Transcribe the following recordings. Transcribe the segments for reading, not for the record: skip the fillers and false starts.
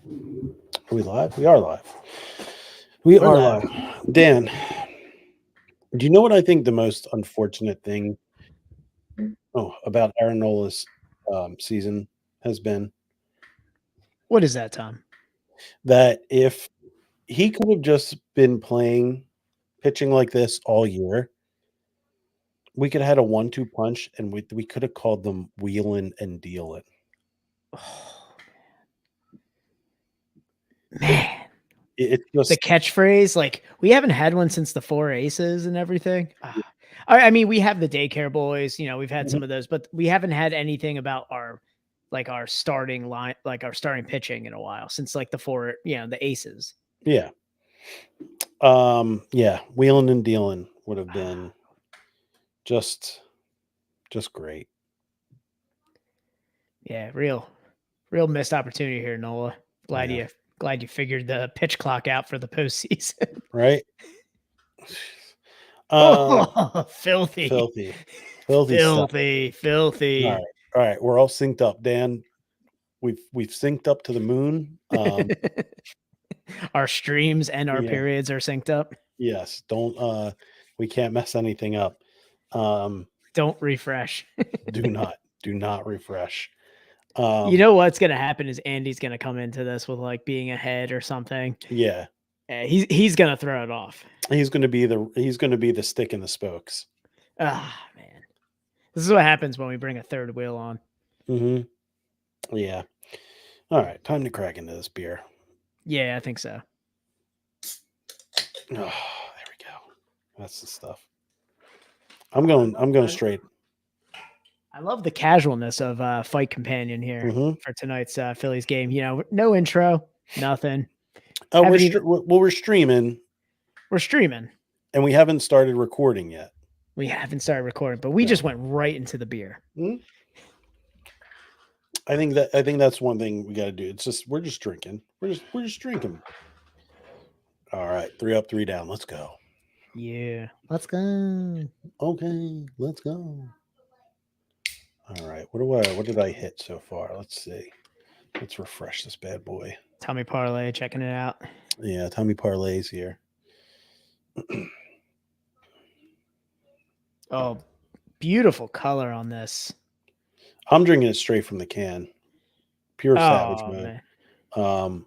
Are we live? We are live. We We're are live. live. Dan, do you know what I think the most unfortunate thing about Aaron Nola's season has been? What is that, Tom? That if he could have just been pitching like this all year, we could have had a 1-2 punch, and we could have called them wheeling and dealing. Oh, man. It's The just catchphrase, like, we haven't had one since the Four Aces and everything. I mean, we have the daycare boys, we've had some of those, but we haven't had anything about our starting line, like our starting pitching in a while since like the aces. yeah, wheeling and dealing would have been just great. Yeah, real missed opportunity here, Nola. Glad Yeah. you figured the pitch clock out for the postseason. Right? Oh, filthy. Filthy. Filthy stuff. Filthy. All right. We're all synced up, Dan. We've synced up to the moon. Our streams and our Yeah. periods are synced up. Yes. Don't we can't mess anything up. Don't refresh. Do not refresh. You know what's gonna happen is Andy's gonna come into this with like being ahead or something. Yeah. He's gonna throw it off. He's gonna be the stick in the spokes. Ah, man. This is what happens when we bring a third wheel on. Mm-hmm. Yeah. All right, time to crack into this beer. Yeah, I think so. Oh, there we go. That's the stuff. I'm going straight. I love the casualness of Phight Companion here for tonight's Phillies game. No intro, nothing. We're streaming. We're streaming. And we haven't started recording yet. We haven't started recording, but we just went right into the beer. Mm-hmm. I think that's one thing we got to do. It's just we're just drinking. We're just drinking. All right, 3 up, 3 down. Let's go. Yeah, let's go. Okay, let's go. All right, what did I hit so far? Let's see. Let's refresh this bad boy. Tommy Parlay checking it out. Yeah, Tommy Parlay's here. Oh, beautiful color on this. I'm drinking it straight from the can. Pure Savage mode.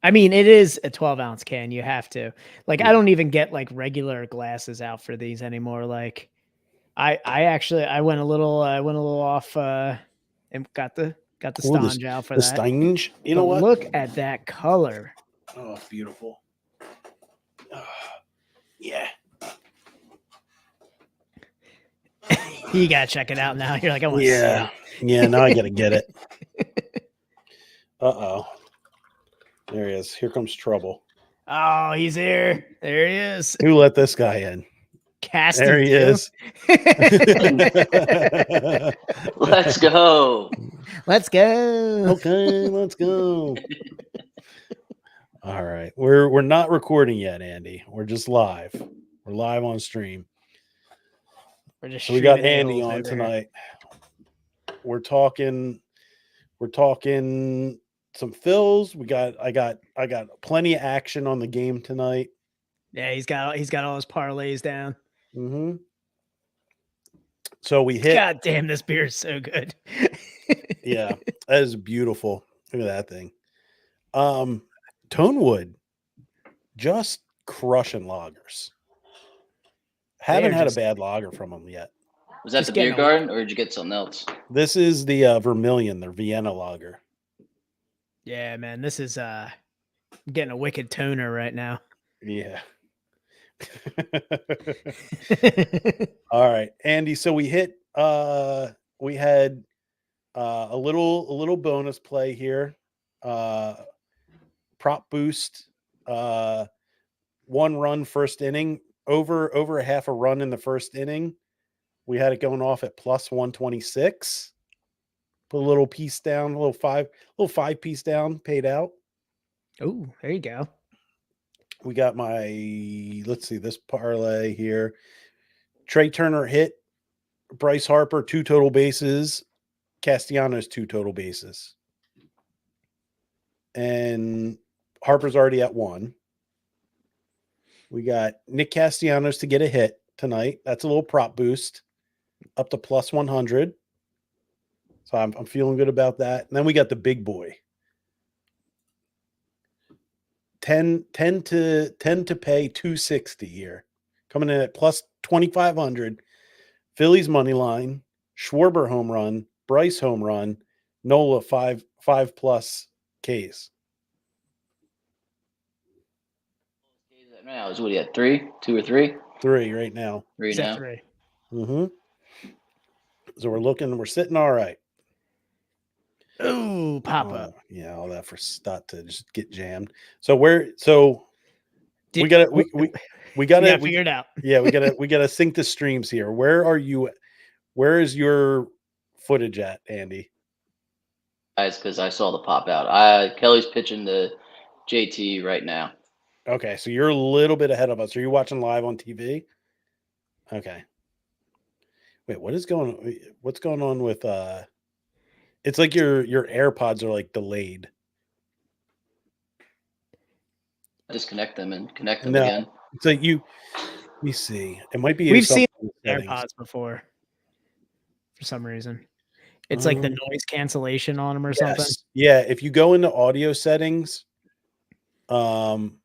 I mean, it is a 12-ounce can. You have to. Like, I don't even get like regular glasses out for these anymore. Like, I went a little off and got the Stange out for the that. Stange. You know what? Look at that color. Oh, beautiful. Yeah. You gotta check it out now. You're like, I want to see it. Yeah, now I gotta get it. Uh-oh. There he is. Here comes trouble. Oh, he's here. There he is. Who let this guy in? Casting. There he is. Let's go. Let's go. Okay, let's go. All right. We're not recording yet, Andy. We're just live. We're live on stream. So we got Andy on tonight. We're talking some Phils. I got plenty of action on the game tonight. Yeah, he's got all his parlays down. Mm-hmm. So we hit. God damn, this beer is so good. Yeah, that is beautiful. Look at that thing. Tonewood, just crushing lagers. Haven't had a bad lager from them yet. Was that the beer garden, or did you get something else? This is the Vermilion, their Vienna lager. Yeah, man, this is getting a wicked toner right now. Yeah. All right, Andy. So we hit. We had a little bonus play here. Prop boost. 1 run first inning. Over a half a run in the first inning. We had it going off at plus 126. Put a little piece down, a little five piece down, paid out. Oh, there you go. We got let's see, this parlay here. Trey Turner hit. Bryce Harper, 2 total bases. Castellanos, 2 total bases. and Harper's already at 1. We got Nick Castellanos to get a hit tonight. That's a little prop boost, up to plus 100. So I'm feeling good about that. And then we got the big boy. 10 to pay 260 here. Coming in at plus 2,500. Phillies money line, Schwarber home run, Bryce home run, Nola 5+ Ks. Now is what he had 3, 2 or 3? 3 right now. 3 He's at now. 3. Mm-hmm. So we're sitting all right. Ooh, pop up. Yeah, all that for Stott to just get jammed. So we gotta figure it out. Yeah, we gotta sync the streams here. Where is your footage at, Andy? Guys, because I saw the pop out. Kelly's pitching to JT right now. Okay, so you're a little bit ahead of us. Are you watching live on TV? Okay. Wait, what's going on with it's like your AirPods are like delayed. Disconnect them and connect them No, again. it's like let me see. It might be We've seen settings. AirPods before for some reason. It's like the noise cancellation on them or something. Yeah, if you go into audio settings, don't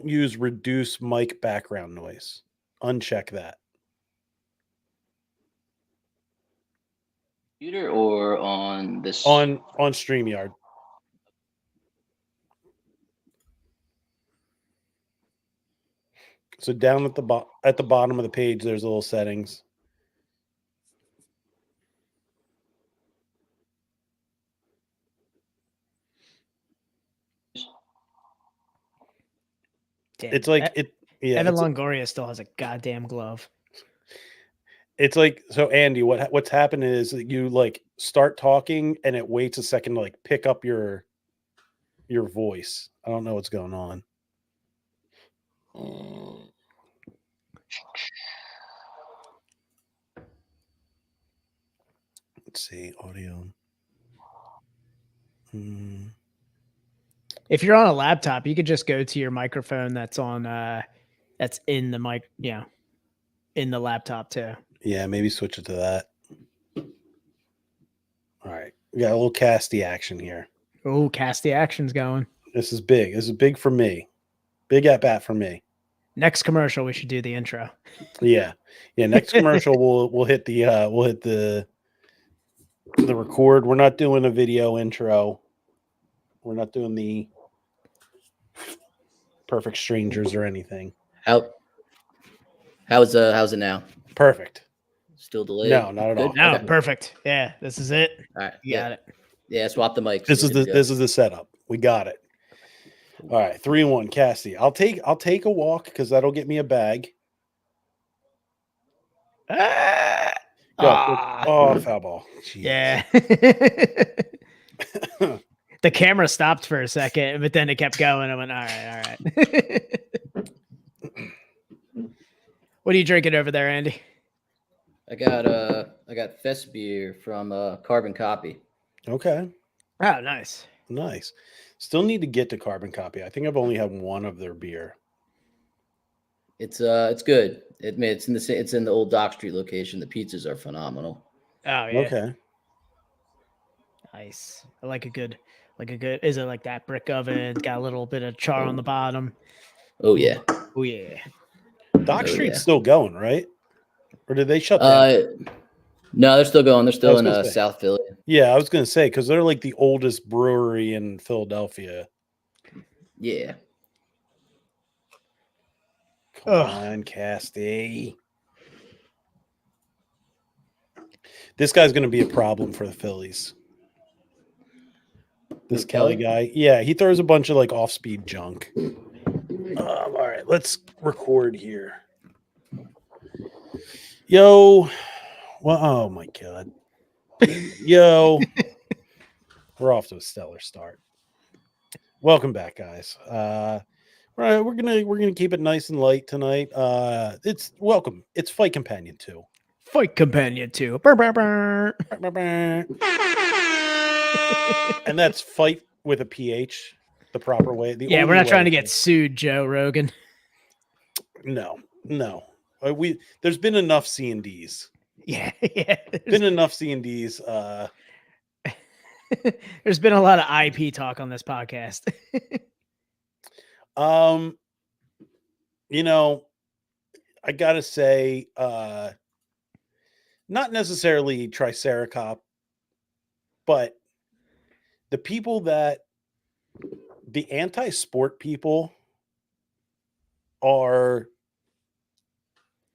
use reduce mic background noise. Uncheck that. Computer or on this? On StreamYard. So down at the bottom of the page, there's little settings. Damn, it's like it. Yeah, Evan Longoria still has a goddamn glove. It's like, so Andy, what's happened is that you like start talking and it waits a second to like pick up your voice. I don't know what's going on. Let's see, audio. If you're on a laptop, you could just go to your microphone that's on that's in the mic, in the laptop too. Yeah, maybe switch it to that. All right. We got a little casty action here. Oh, casty action's going. This is big. This is big for me. Big at bat for me. Next commercial, we should do the intro. Yeah. Next commercial, we'll hit the record. We're not doing a video intro. We're not doing the Perfect Strangers or anything. How's it now? Perfect. Still delayed? No, not at all. No, Okay. Perfect. Yeah, this is it. All right. You got it. Yeah, swap the mics. This is the setup. We got it. All right, 3-1, Cassie. I'll take a walk because that'll get me a bag. Go. Oh, foul ball. Jeez. Yeah. The camera stopped for a second, but then it kept going. I went, all right. What are you drinking over there, Andy? I got Fest beer from Carbon Copy. Okay. Oh, nice. Still need to get to Carbon Copy. I think I've only had one of their beer. It's good. It's in the old Dock Street location. The pizzas are phenomenal. Oh yeah. Okay. Nice. I like a good. Is it like that brick oven? It's got a little bit of char on the bottom. Oh yeah. Oh yeah. Dock Street's still going, right? Or did they shut down? No, they're still going. They're still in South Philly. Yeah, I was gonna say because they're like the oldest brewery in Philadelphia. Yeah. Come on, Casty. This guy's gonna be a problem for the Phillies. This Kelly guy. Yeah, he throws a bunch of like off-speed junk. All right, let's record here. Yo. Well, oh my God. Yo. We're off to a stellar start. Welcome back, guys. We're gonna keep it nice and light tonight. It's welcome. It's Phight Companion 2. Phight Companion 2. Brr, brr, brr. And that's fight with a PH, the proper way. The Yeah, we're only not trying way to get sued, Joe Rogan. No. There's been enough C&Ds. Yeah, yeah. Been enough C&Ds. There's been a lot of IP talk on this podcast. You know, I gotta say, not necessarily Triceracop, but the people the anti-sport people are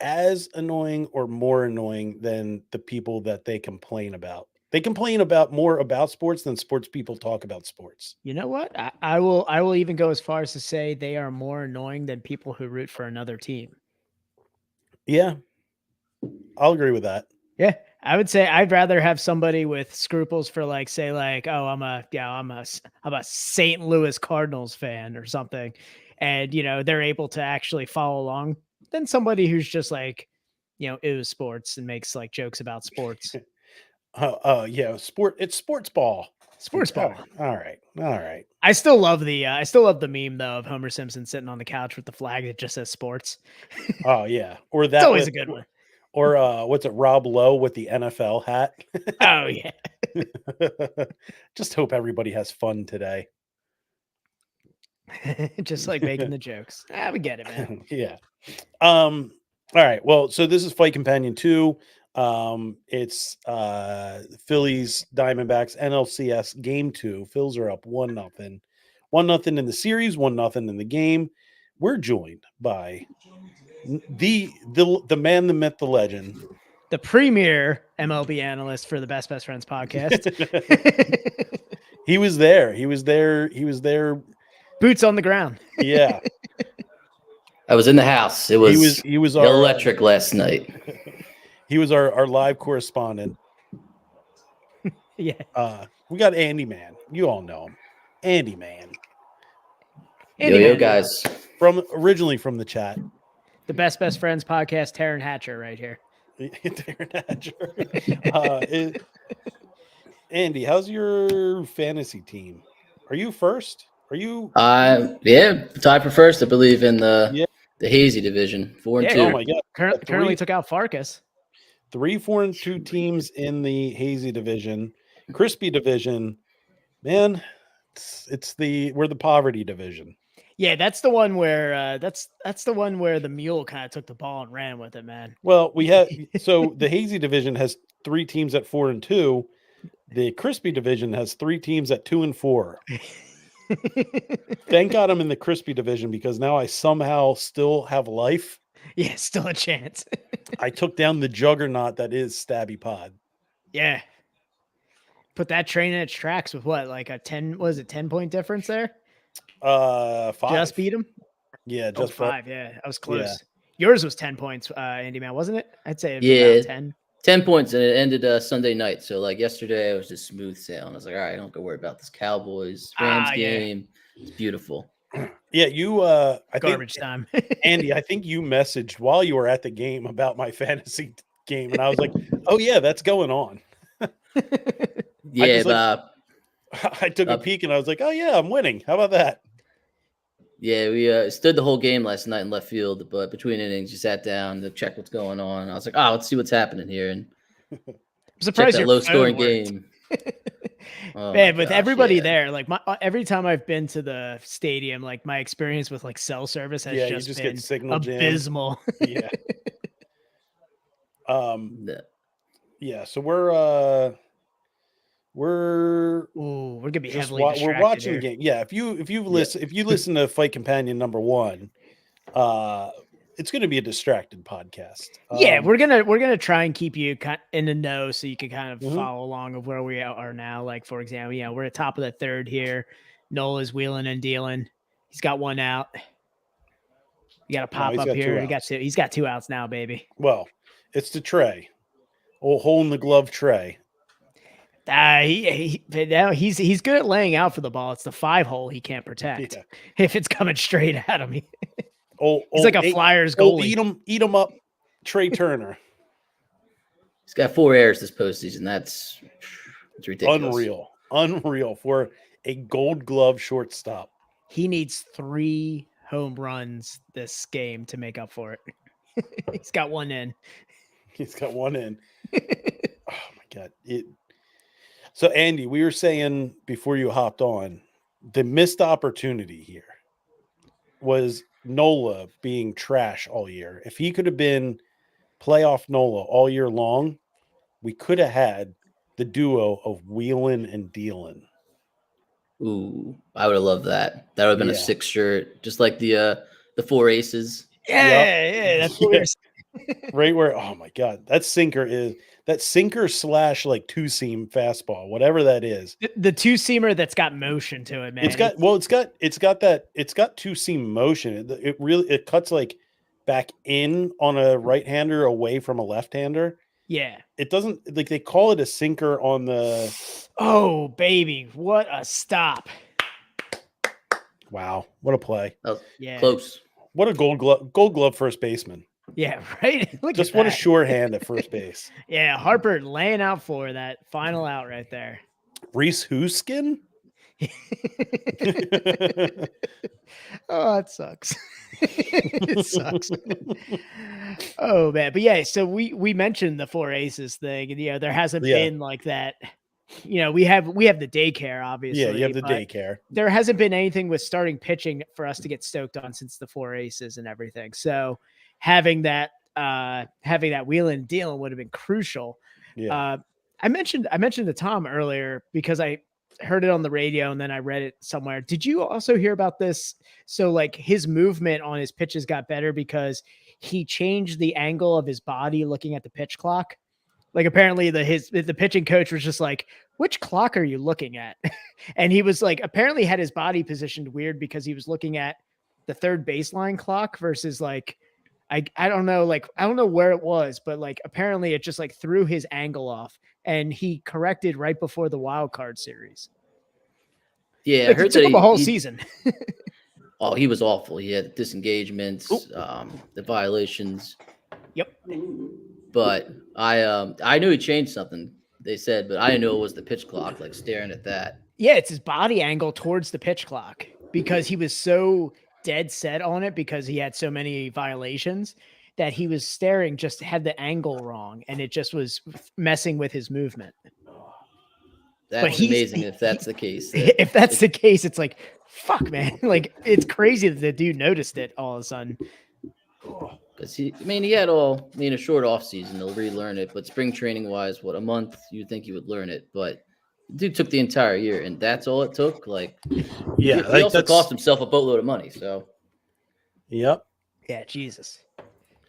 as annoying or more annoying than the people that they complain about. They complain about more about sports than sports people talk about sports. You know what? I will even go as far as to say they are more annoying than people who root for another team. Yeah. I'll agree with that. Yeah, I would say I'd rather have somebody with scruples for like, say like, oh, I'm a St. Louis Cardinals fan or something. And, they're able to actually follow along than somebody who's just like, it was sports and makes like jokes about sports. Yeah. It's sports ball. Sports ball. All right. I still love the meme though of Homer Simpson sitting on the couch with the flag that just says sports. Oh yeah. Or that It's always a good one. Or what's it, Rob Lowe with the NFL hat? Oh yeah. Just hope everybody has fun today. Just like making the jokes. We get it, man. Yeah. All right. Well, so this is Phight Companion 2. It's Phillies Diamondbacks NLCS game 2. Phils are up 1-0. 1-0 in the series, 1-0 in the game. We're joined by the man, the myth, the legend, the premier MLB analyst for the Best Friends podcast. He was there. Boots on the ground. Yeah. I was in the house. It was he was our, electric last night. He was our live correspondent. Yeah. We got Andy Man. You all know him. Andy Man. Yo, guys. Originally from the chat. The Best Friends podcast, Taryn Hatcher right here. Taryn Hatcher. Andy, how's your fantasy team? Are you first? Are you? Yeah, tied for first, I believe, in the hazy division. 4-2. Oh my god! Currently took out Farkas. 3 4-2 teams in the hazy division. Crispy division, man. We're the poverty division. Yeah, that's the one where that's the one where the mule kind of took the ball and ran with it, man. Well, we had so the hazy division has 3 teams at 4-2. The crispy division has 3 teams at 2-4. Thank God I'm in the crispy division because now I somehow still have life. Yeah, still a chance. I took down the juggernaut that is Stabby Pod. Yeah. Put that train in its tracks with what, like a 10-point difference there? 5. Just beat him? Yeah, just 5. Yeah, I was close. Yeah. Yours was 10 points, Andy Man, wasn't it? I'd say about 10. 10 points, and it ended Sunday night. So, like yesterday, I was just smooth sailing. I was like, all right, I don't have to worry about this Cowboys Rams game. It's beautiful. Yeah, you Garbage time. Andy, I think you messaged while you were at the game about my fantasy game, and I was like, oh yeah, that's going on. Yeah, I took a peek and I was like, oh yeah, I'm winning. How about that? Yeah, we stood the whole game last night in left field, but between innings, you sat down to check what's going on. I was like, let's see what's happening here. And I'm surprised that low-scoring game. Man, with everybody there, like every time I've been to the stadium, like my experience with like cell service has just been get signal abysmal. Yeah. Yeah. So we're gonna be heavily we're watching here. the game. Yeah. If you listen to Phight Companion number 1, it's going to be a distracted podcast. Yeah, we're gonna try and keep you in the know so you can kind of follow along of where we are now. Like for example, we're at top of the 3rd here. Noel is wheeling and dealing. He's got 1 out. You got to pop up here. He's got 2 outs now, baby. Well, it's the Trey. Old hole in the glove Trey. He's good at laying out for the ball. It's the 5 hole he can't protect if it's coming straight at him. He's like a Flyers goalie. Eat him up, Trey Turner. He's got 4 errors this postseason. That's ridiculous. Unreal for a Gold Glove shortstop. He needs 3 home runs this game to make up for it. He's got 1 in. He's got 1 in. Oh my God. So Andy, we were saying before you hopped on, the missed opportunity here was Nola being trash all year. If he could have been playoff Nola all year long, we could have had the duo of wheeling and dealing. Ooh, I would have loved that. That would have been a 6 shirt, just like the 4 aces. Yeah, that's what we were saying. Right where, oh my God, that sinker / like 2-seam fastball, whatever that is. The 2-seamer that's got motion to it, man. It's got 2-seam motion. It cuts like back in on a right-hander away from a left-hander. Yeah. It doesn't, like, they call it a sinker on the. Oh baby, what a stop. Wow, what a play. Yeah. Close. What a gold glove first baseman. Yeah, right. Look Just at what a that. sure hand at first base. Yeah, Harper laying out for that final out right there. Reese Hooskin? Oh, it sucks. It sucks. Oh man, but yeah, so we mentioned the 4 aces thing, and there hasn't been like that. We have the daycare, obviously. Yeah, you have the daycare. There hasn't been anything with starting pitching for us to get stoked on since the 4 aces and everything. So having that wheeling and dealing would have been crucial. Yeah. I mentioned to Tom earlier because I heard it on the radio and then I read it somewhere. Did you also hear about this? So like his movement on his pitches got better because he changed the angle of his body looking at the pitch clock. Like apparently the pitching coach was just like, which clock are you looking at? And he was like, apparently had his body positioned weird because he was looking at the third baseline clock versus like, I don't know, like, I don't know where it was, but like, apparently it just like threw his angle off and he corrected right before the wild card series. Yeah. Like, I heard it took him a whole season. Oh, he was awful. He had disengagements, the violations. Yep. But I knew he changed something, they said, but I didn't know it was the pitch clock, like staring at that. Yeah, it's his body angle towards the pitch clock because he was so dead set on it because he had so many violations that he was staring, just had the angle wrong, and it just was messing with his movement. That's amazing if that's the case. If that's the case, it's like, fuck, man. Like, it's crazy that the dude noticed it all of a sudden. Because he had a short off season, they'll relearn it. But spring training wise, a month? You'd think you would learn it, but the dude took the entire year, and that's all it took. Like, yeah, he also cost himself a boatload of money. So, yep. Yeah, Jesus.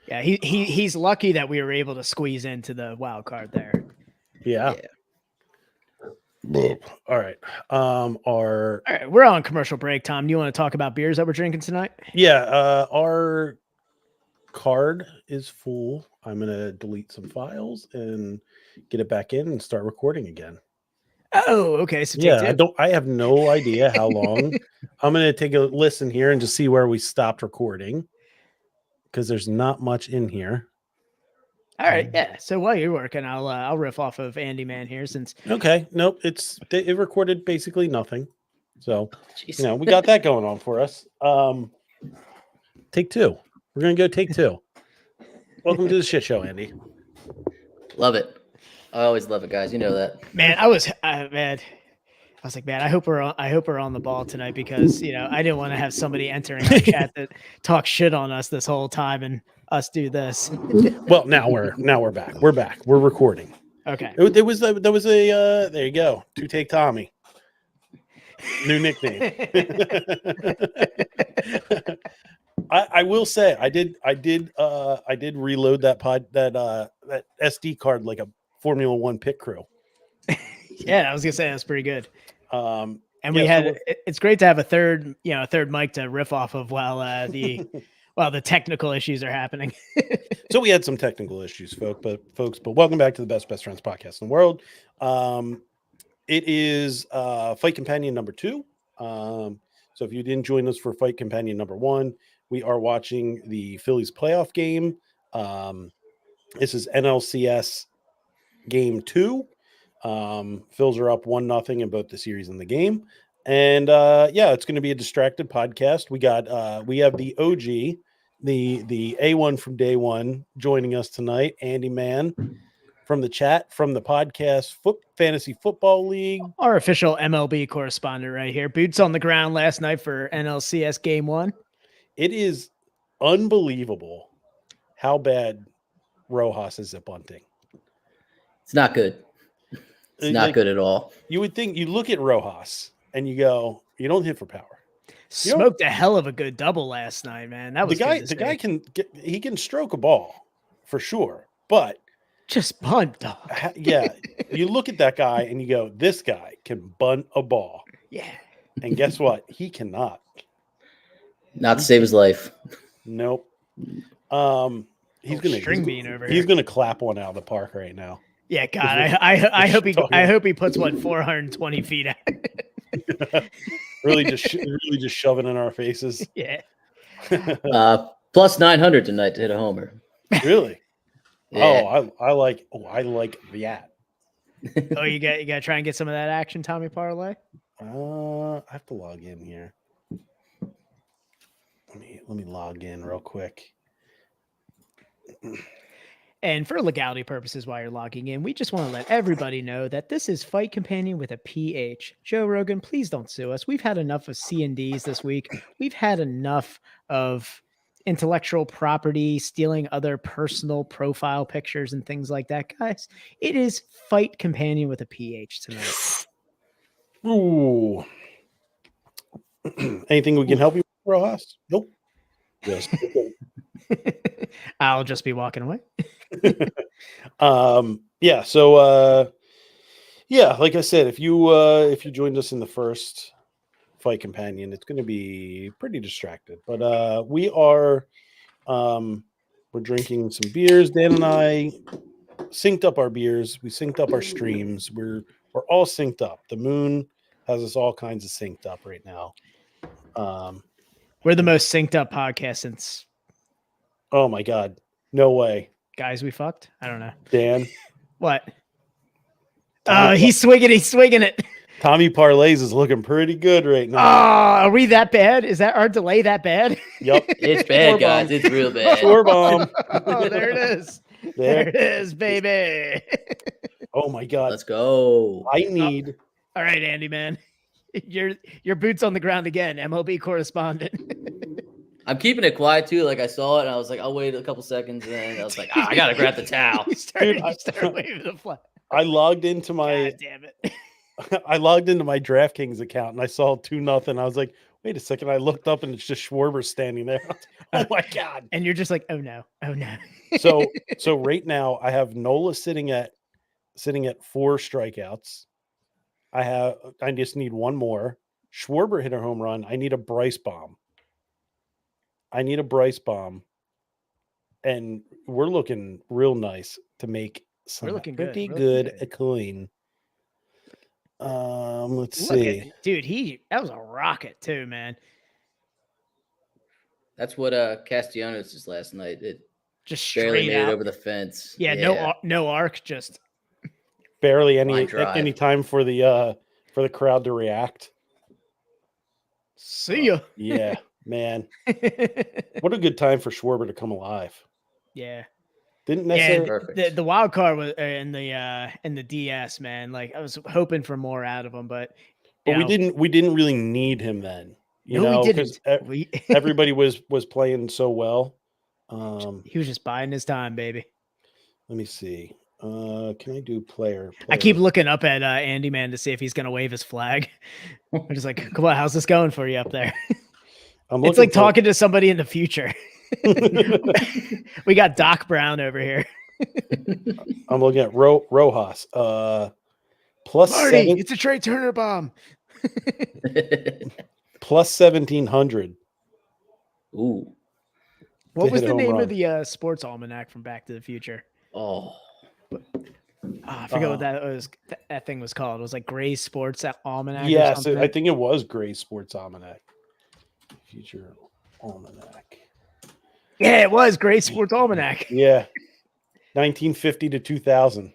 Yeah, he's lucky that we were able to squeeze into the wild card there. Yeah. All right. All right, we're on commercial break, Tom. Do you want to talk about beers that we're drinking tonight? Yeah, our card is full. I'm gonna delete some files and get it back in and start recording again. Oh, okay. So yeah, I have no idea how long. I'm gonna take a listen here and just see where we stopped recording because there's not much in here. All right, yeah. So while you're working, I'll riff off of Andy Man here since. Okay, nope. It recorded basically nothing, so we got that going on for us. Take 2. We're gonna go take 2. Welcome to the shit show, Andy. Love it. I always love it, guys. You know that. Man, I was like, man, I hope we're on the ball tonight because I didn't want to have somebody entering our chat that talks shit on us this whole time and us do this. Well, now we're back. We're back. We're recording. Okay. There was a there you go. 2 Take Tommy. New nickname. I will say I did reload that that SD card like a Formula 1 pit crew. Yeah, I was gonna say that's pretty good. And we had it's great to have a third mic to riff off of while the technical issues are happening. So we had some technical issues, folks, but welcome back to the best friends podcast in the world. It is Phight Companion number 2. So if you didn't join us for Phight Companion number 1, we are watching the Phillies playoff game. This is NLCS game 2. Phils are up 1-0 in both the series and the game. And it's going to be a distracted podcast. We have the OG, the A1 from day one joining us tonight, Andy Mann from the chat, from the podcast Fantasy Football League. Our official MLB correspondent right here. Boots on the ground last night for NLCS game 1. It is unbelievable how bad Rojas is at bunting. It's not good. It's not good at all. You would think, you look at Rojas and you go, you don't hit for power. Smoked a hell of a good double last night, man. That was the guy can stroke a ball for sure, but just bunt, dog. Yeah, you look at that guy and you go, this guy can bunt a ball. Yeah. And guess what? He cannot. Not to save his life. Nope. He's gonna clap one out of the park right now. Yeah, God, I hope he puts 420 feet out. really just shoving in our faces. Yeah. Plus 900 tonight to hit a homer. Really? Yeah. I like that. Oh, you got to try and get some of that action, Tommy Parlay. I have to log in here. Let me log in real quick. And for legality purposes, while you're logging in, we just want to let everybody know that this is Phight Companion with a PH. Joe Rogan, please don't sue us. We've had enough of C&Ds this week. We've had enough of intellectual property, stealing other personal profile pictures and things like that. Guys, it is Phight Companion with a PH tonight. Ooh. Anything we can help you with, Rojas? Nope. Yes. I'll just be walking away. Like I said, if you joined us in the first Phight Companion, it's going to be pretty distracted, but we're drinking some beers. Dan and I synced up our beers, we synced up our streams, we're all synced up. The moon has us all kinds of synced up right now. We're the most synced up podcast since, oh my god, no way. Guys we fucked? I don't know. Dan. What? He's swinging it. Tommy Parlays is looking pretty good right now. Are we that bad? Is that our delay that bad? Yep. It's bad, guys. It's real bad. Four bomb. Oh, there it is. There it is, baby. Oh my god. Let's go. I need. All right, Andy, man. Your boots on the ground again, MLB correspondent. I'm keeping it quiet too. Like I saw it and I was like, I'll wait a couple seconds, and then I was like, I gotta grab the towel. You started waving the flag. I logged into my God damn it. I logged into my DraftKings account and I saw 2-0. I was like, wait a second. I looked up and it's just Schwarber standing there. Oh my god. And you're just like, oh no. So right now I have Nola sitting at 4 strikeouts. I just need one more. Schwarber hit a home run. I need a Bryce bomb. And we're looking real nice to make some pretty good a coin. Let's see. Dude, that was a rocket too, man. That's what Castellanos is last night. It just barely made out. it over the fence. Yeah. No arc, just barely any time for the crowd to react. See ya. Yeah, man. What a good time for Schwarber to come alive. Yeah. Didn't necessarily. Yeah, the wild card was in the DS, man. Like I was hoping for more out of him, but we didn't really need him then. You know, because everybody was playing so well. He was just biding his time, baby. Let me see. Can I do player? I keep looking up at Andy Man to see if he's gonna wave his flag. I'm just like, come on, how's this going for you up there? It's like talking to somebody in the future. We got Doc Brown over here. I'm looking at Rojas. Plus Marty, it's a Trey Turner bomb. Plus 1,700. Ooh. What was the name of the sports almanac from Back to the Future? Oh, I forget what that was. That thing was called. It was like Gray's Sports Almanac. Yes, I think it was Gray's Sports Almanac. Future Almanac. Yeah, it was Gray's Sports Almanac. Yeah, 1950 to 2000.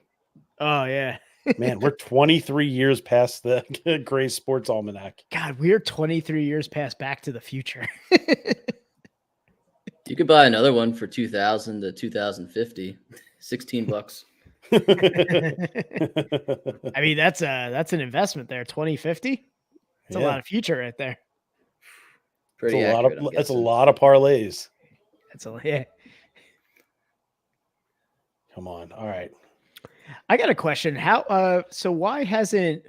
Oh yeah. Man, we're 23 years past the Gray Sports Almanac. God, we're 23 years past Back to the Future. You could buy another one for 2000 to 2050, $16. I mean, that's an investment there. 2050. It's a lot of future right there. Pretty accurate. That's a lot of parlays. That's a yeah. Come on. All right. I got a question. How so why hasn't,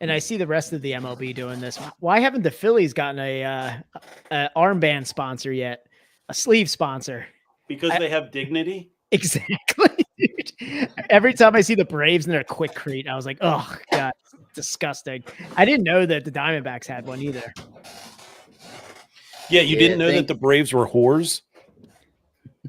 and I see the rest of the MLB doing this, why haven't the Phillies gotten a armband sponsor yet? A sleeve sponsor? Because they have dignity. Exactly. Dude. Every time I see the Braves and their Quikrete, I was like, oh God, disgusting. I didn't know that the Diamondbacks had one either. Yeah, you didn't know that the Braves were whores?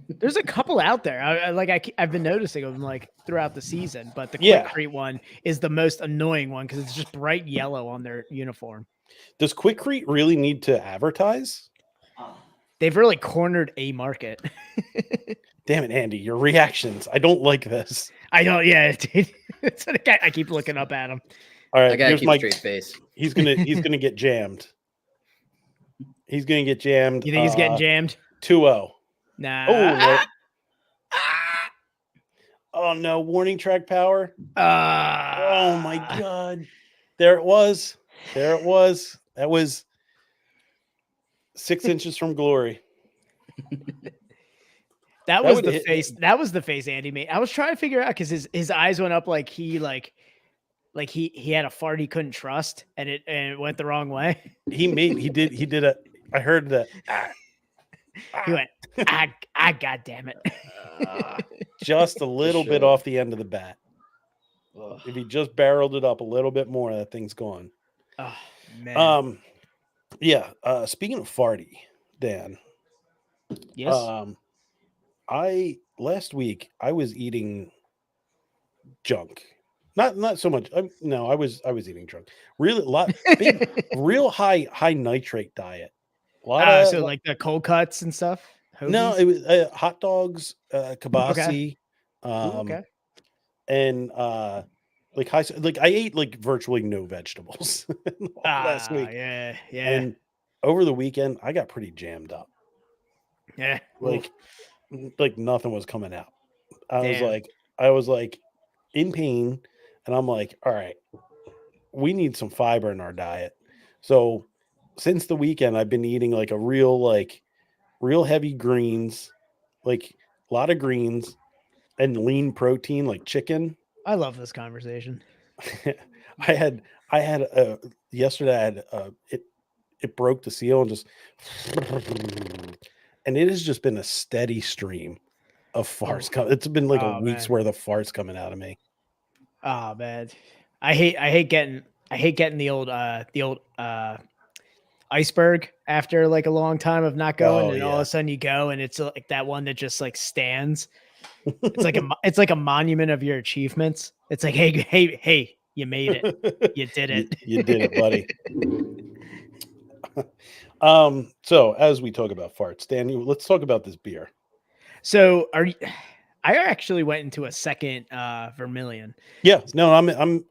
There's a couple out there. I've been noticing them like throughout the season, but the Yeah. Quikrete one is the most annoying one because it's just bright yellow on their uniform. Does Quikrete really need to advertise? They've really cornered a market. Damn it, Andy! Your reactions. I don't like this. I don't. Yeah, dude. I keep looking up at him. All right, I gotta here's keep a straight face. He's gonna get jammed. He's gonna get jammed. You think he's getting jammed? 2-0. Nah. Oh, oh no! Warning track power. Oh my God! There it was. There it was. That was 6 inches from glory. That was the face. That was the face Andy made. I was trying to figure out because his eyes went up like he had a fart he couldn't trust, and it went the wrong way. He did a. I heard that. He went. God damn it! Just a little bit off the end of the bat. If he just barreled it up a little bit more, that thing's gone. Oh man. Yeah. Speaking of farty, Dan. Yes. Last week I was eating junk. Not so much. No, I was eating junk. Really, real high nitrate diet. So like the cold cuts and stuff. Hoagies? No, it was hot dogs, kibasi, Okay. and like I ate like virtually no vegetables last week. Yeah. And over the weekend, I got pretty jammed up. Yeah. Like nothing was coming out. I was like in pain, and I'm like, all right, we need some fiber in our diet. So since the weekend, I've been eating like a real heavy greens, like a lot of greens and lean protein like chicken. I love this conversation. I had yesterday I had it broke the seal and just and it has just been a steady stream of farts coming. It's been like a week's worth of farts coming out of me. Oh man. I hate getting the old iceberg after like a long time of not going, and all of a sudden you go and it's like that one that just like stands. It's like a monument of your achievements. It's like, hey, you made it. You did it. You did it, buddy. So as we talk about farts, Dan, let's talk about this beer. So I actually went into a second Vermilion. Yeah, no, I'm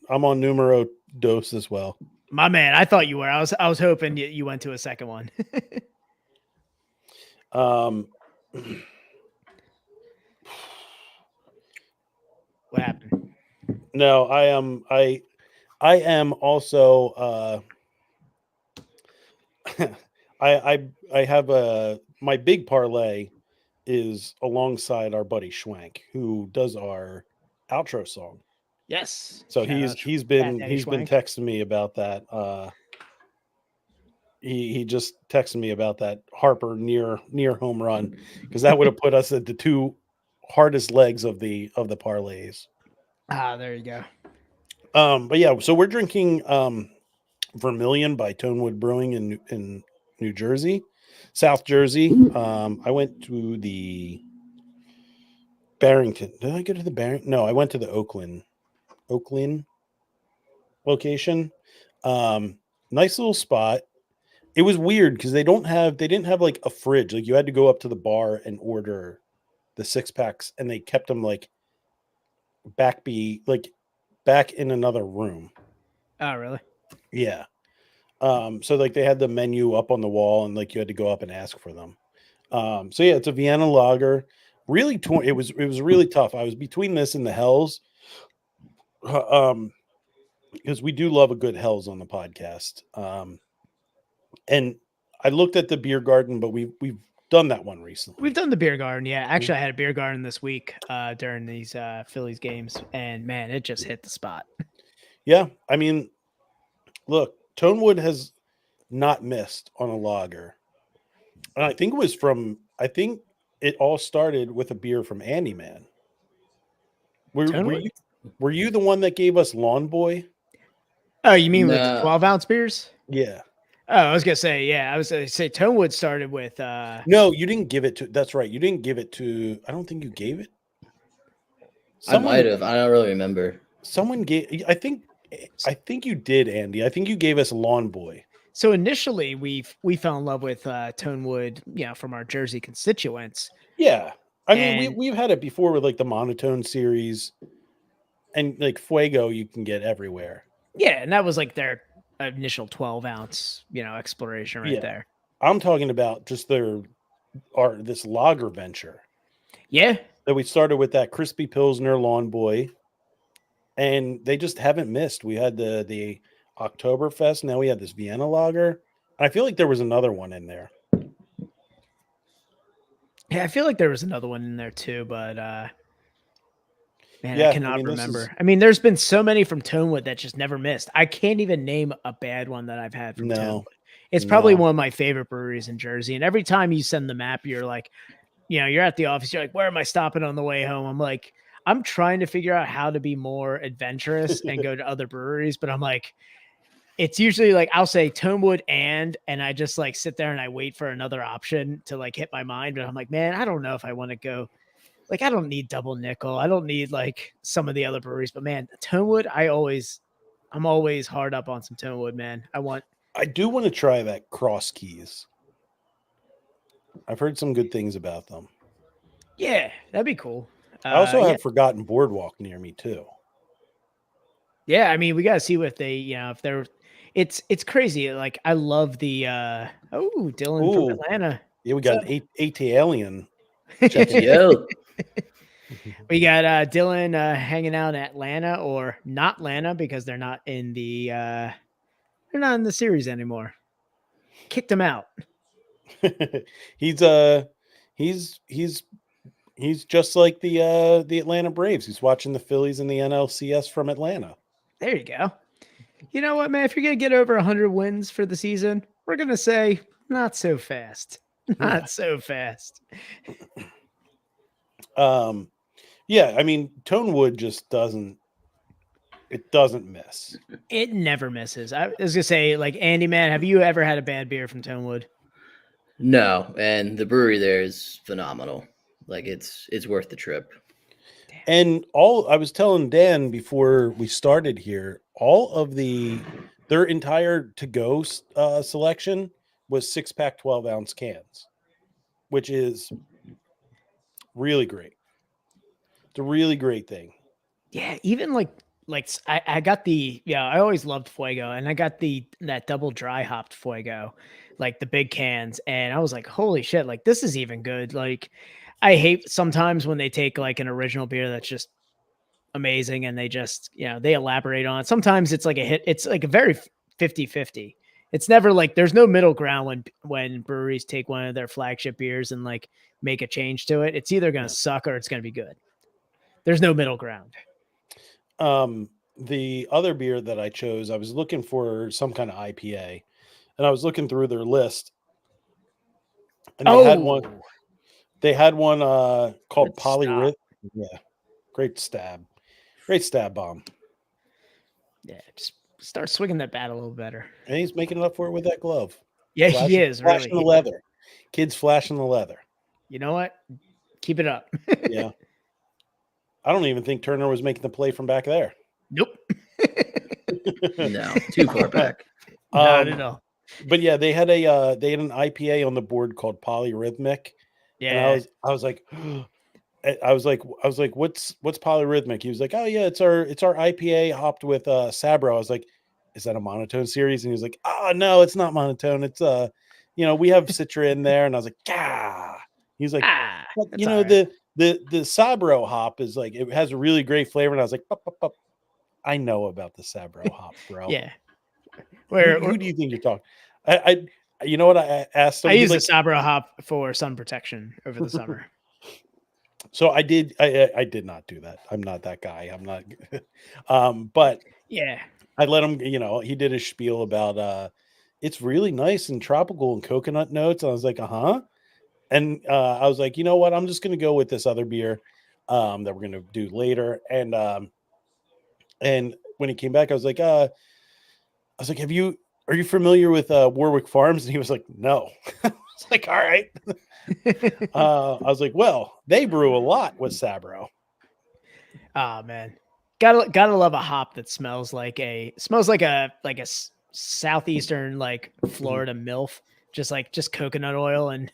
on numero dos as well. My man, I thought you were. I was hoping you went to a second one. What happened? No, I am also I have my big parlay is alongside our buddy Schwank, who does our outro song. Yes. So he's been texting me about that. He just texted me about that Harper near home run, because that would have put us at the two hardest legs of the parlays. There you go. But yeah, so we're drinking Vermilion by Tonewood Brewing in New Jersey, South Jersey. I went to the Barrington. Did I go to the Barrington? No, I went to the Oakland location. Nice little spot. It was weird because they didn't have like a fridge. Like you had to go up to the bar and order the 6-packs, and they kept them like back in another room. Oh, really? Yeah. So like they had the menu up on the wall and like you had to go up and ask for them. So yeah, it's a Vienna lager. Really it was really tough. I was between this and the Hells. Because we do love a good Hells on the podcast. And I looked at the beer garden, but we've done that one recently. We've done the beer garden. Yeah. Actually, I had a beer garden this week during these Phillies games, and man, it just hit the spot. Yeah. I mean, look, Tonewood has not missed on a lager. And I think it all started with a beer from Andy Man. Were you the one that gave us Lawn Boy? Oh, you mean with the No. 12-ounce beers? Yeah. Oh, I was gonna say, yeah. I was gonna say Tonewood started with No, you didn't give it to. That's right. You didn't give it to. I don't think you gave it. I might have. I don't really remember. Someone gave. I think you did, Andy. I think you gave us Lawn Boy. So initially, we fell in love with Tonewood, from our Jersey constituents. Yeah, I mean And- we've had it before with like the Monotone series, and like Fuego you can get everywhere. Yeah, and that was like their initial 12-ounce, exploration right there. I'm talking about just this lager venture. Yeah. That we started with that Crispy Pilsner Lawn Boy, and they just haven't missed. We had the Oktoberfest. Now we had this Vienna lager. I feel like there was another one in there. Yeah, I feel like there was another one in there too, but man, Yeah, I cannot this remember. is- I mean, there's been so many from Tonewood that just never missed. I can't even name a bad one that I've had from No. Tonewood. It's probably No. one of my favorite breweries in Jersey. And every time you send the map, you're like, you're at the office, you're like, where am I stopping on the way home? I'm like, I'm trying to figure out how to be more adventurous and go to other breweries, but I'm like, it's usually like I'll say Tonewood and I just like sit there and I wait for another option to like hit my mind. But I'm like, man, I don't know if I want to go. Like, I don't need Double Nickel. I don't need like some of the other breweries. But man, Tonewood, I'm always hard up on some Tonewood, man. I do want to try that Cross Keys. I've heard some good things about them. Yeah, that'd be cool. I also yeah. have Forgotten Boardwalk near me too. Yeah, I mean, we gotta see what they, if they're. It's crazy. Like, I love the. Dylan from Atlanta. Yeah, we got an AT Alien. Yo. We got Dylan hanging out in Atlanta or not Atlanta because they're not in the series anymore. Kicked him out. He's just like the Atlanta Braves. He's watching the Phillies in the NLCS from Atlanta. There you go. You know what, man? If you're gonna get over 100 wins for the season, we're gonna say not so fast. Not so fast. Yeah, I mean, Tonewood just doesn't miss. It never misses. I was gonna say, like, Andy, man, have you ever had a bad beer from Tonewood? No, and the brewery there is phenomenal. Like it's worth the trip. And I was telling Dan before we started here, all of their entire to-go selection was 6-pack 12-ounce cans, which is really great. It's a really great thing. Yeah, even like I got I always loved Fuego, and I got that double dry hopped Fuego, like the big cans, and I was like, holy shit, like this is even good. Like, I hate sometimes when they take like an original beer that's just amazing and they just, they elaborate on it. Sometimes it's like a hit. It's like a very 50-50. It's never like there's no middle ground when breweries take one of their flagship beers and like make a change to it. It's either going to suck or it's going to be good. There's no middle ground. The other beer that I chose, I was looking for some kind of IPA, and I was looking through their list, and they had one called Polyrhythm. Yeah, great stab bomb. Yeah, just start swinging that bat a little better. And he's making it up for it with that glove. Yeah, he is flashing really the leather. Kids flashing the leather. You know what? Keep it up. Yeah. I don't even think Turner was making the play from back there. Nope. No, too far back. Not at all. But yeah, they had an IPA on the board called Polyrhythmic. Yeah. And I was like, I was like, what's polyrhythmic? He was like, oh yeah, it's our IPA hopped with Sabro. I was like, is that a monotone series? And he was like, oh no, it's not monotone. It's we have Citra in there. And I was like, ah. He's like, but that's all right. the Sabro hop is like, it has a really great flavor. And I was like, "Pup, pup, pup. I know about the Sabro hop, bro. Yeah. Who do you think you're talking? I you know what I asked him? I He's use like, the Sabro hop for sun protection over the summer. so I did not do that. I'm not that guy. I'm not but Yeah. I let him, he did a spiel about it's really nice and tropical and coconut notes. I was like, uh-huh. And I was like, you know what? I'm just gonna go with this other beer that we're gonna do later. And when he came back, I was like, are you familiar with Warwick Farms? And he was like, no. I was like, all right. I was like, well, they brew a lot with Sabro. Oh man, gotta love a hop that smells like a southeastern like Florida MILF, just coconut oil and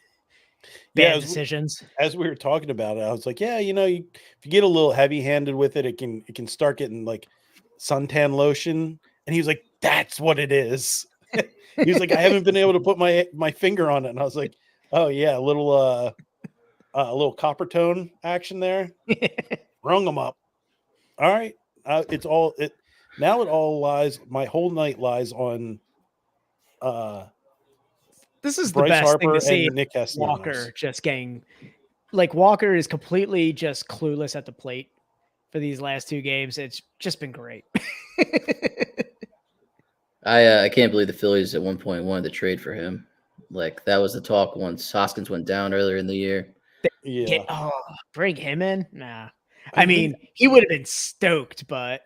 bad decisions. As we were talking about it, I was like, yeah, if you get a little heavy handed with it, it can start getting like suntan lotion. And he was like, that's what it is. He was like, I haven't been able to put my finger on it. And I was like, oh yeah, a little copper tone action there. Rung them up. All right. It all lies. My whole night lies on This is Bryce the best Harper thing to see. and Nick Castellanos. Walker just getting Walker is completely just clueless at the plate for these last two games. It's just been great. I can't believe the Phillies at one point wanted to trade for him. Like that was the talk once Hoskins went down earlier in the year. Yeah. Bring him in? Nah. I mean, he would have been stoked, but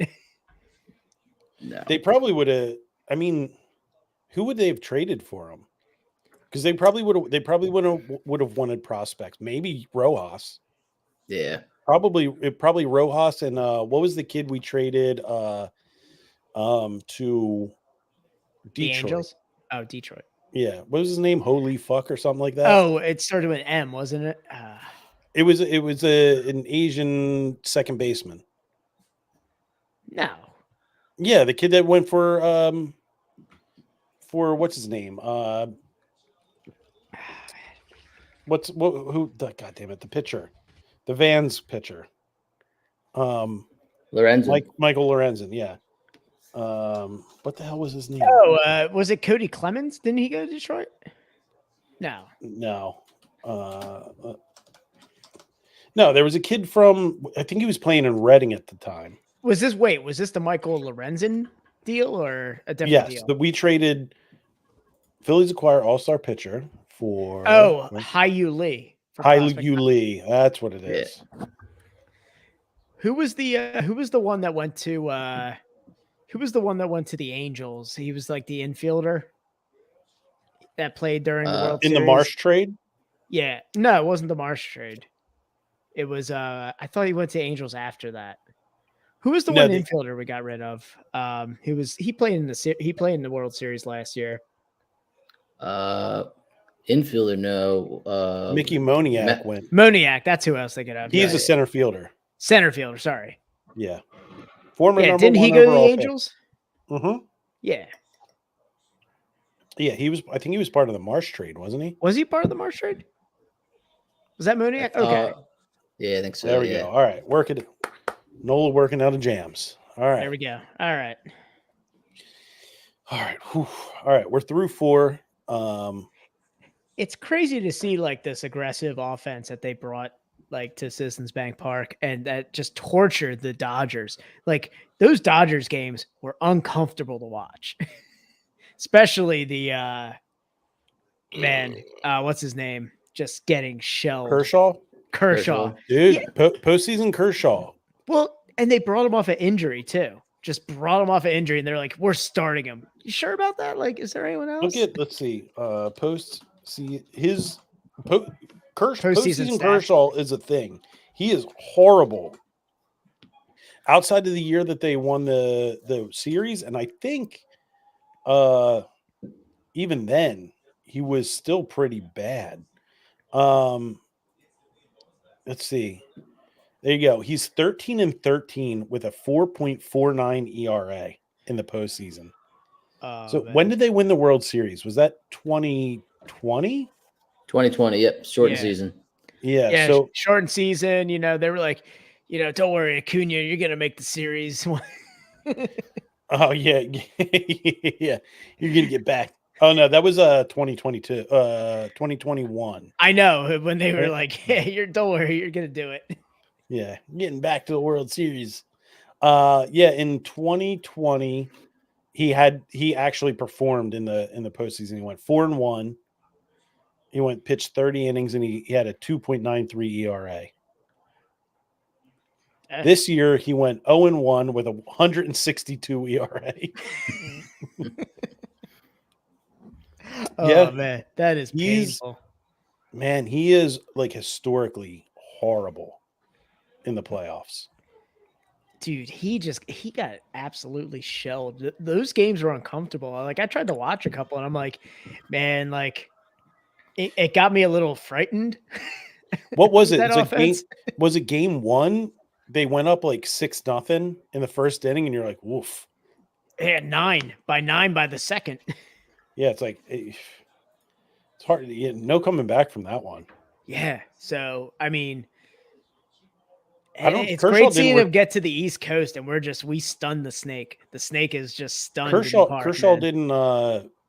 no. They probably would have. I mean, who would they have traded for him? Because they probably would have wanted prospects. Maybe Rojas. Yeah. Probably Rojas and what was the kid we traded to Detroit? the Angels? Oh, Detroit. Yeah. What was his name? Holy fuck or something like that. Oh, it started with M, wasn't it? It was an Asian second baseman. No. Yeah, the kid that went for what's his name? God damn it, the pitcher. The Vans pitcher. Lorenzen. Michael Lorenzen, yeah. What the hell was his name? Oh, was it Cody Clemens? Didn't he go to Detroit? No. No, there was a kid from, I think he was playing in Reading at the time. Was this the Michael Lorenzen deal or a different deal? Yes, we traded Phillies acquire all-star pitcher for Hyu Lee. Hyu Lee. That's what it is. Yeah. Who was the one that went to the Angels? He was like the infielder that played during the World Series. In the Marsh trade? Yeah. No, it wasn't the Marsh trade. It was I thought he went to Angels after that. Who was the infielder we got rid of? He played in the World Series last year. Infielder, no. Mickey Moniak went. Moniak, that's who I was thinking of. He's a center fielder. Center fielder, sorry. Yeah. Former number didn't one he go to the overall Angels? Mm-hmm. Yeah. Yeah, I think he was part of the Marsh trade, wasn't he? Was he part of the Marsh trade? Was that Moniak? Okay. Yeah, I think so. There we go. All right. Nola working out of jams. All right. There we go. All right. All right. Whew. All right. We're through 4. It's crazy to see like this aggressive offense that they brought like to Citizens Bank Park and that just tortured the Dodgers. Like those Dodgers games were uncomfortable to watch. Especially the what's his name? Just getting shelled. Kershaw. Dude, yeah. Postseason Kershaw. Well, and they brought him off an injury too. Just brought him off an injury, and they're like, "We're starting him." You sure about that? Like, is there anyone else? Let's see. Postseason Kershaw is a thing. He is horrible. Outside of the year that they won the series, and I think, even then he was still pretty bad. Let's see. There you go. He's 13-13 with a 4.49 ERA in the postseason. So when did they win the World Series? Was that 2020? 2020. Yep. Shortened Yeah. season. Yeah. So shortened season, they were like, don't worry, Acuna, you're going to make the series. oh yeah. Yeah. You're going to get back. Oh no, that was 2022, 2021. I know when they were Right? like, hey, don't worry, you're going to do it. Yeah, getting back to the World Series. Yeah, in 2020 he actually performed in the postseason. He went 4-1. He went pitched 30 innings and he had a 2.93 ERA. This year he went 0-1 with a 162 ERA. Oh man, that is painful. Man, he is like historically horrible in the playoffs. Dude, he got absolutely shelled. Those games were uncomfortable. Like I tried to watch a couple and I'm like, man, like it got me a little frightened. What was it? Was it game 1? They went up like 6-0 in the first inning and you're like, woof. They had 9 by the second. Yeah, it's like it's hard to get no coming back from that one. Yeah. So I mean, it's Kershaw great seeing him get to the East Coast, and we stunned the snake. The snake is just stunned. Kershaw didn't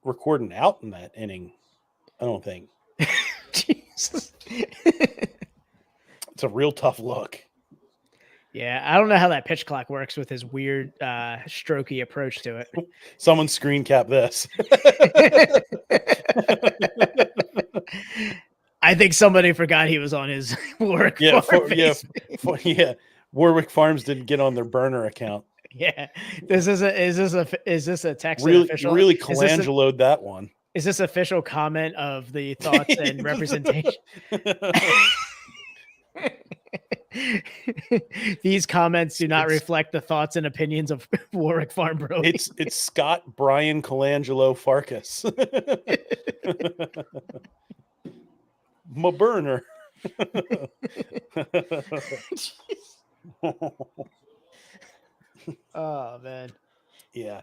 record an out in that inning. I don't think. Jesus. It's a real tough look. Yeah, I don't know how that pitch clock works with his weird strokey approach to it. Someone screen cap this. I think somebody forgot he was on his Warwick Farm. Warwick Farms didn't get on their burner account. Yeah. Is this a text official? Really Colangelo'd that one. Is this official comment of the thoughts and representation? These comments do not reflect the thoughts and opinions of Warwick Farm Bro. It's Scott Brian Colangelo Farkas. My burner. Oh man. Yeah.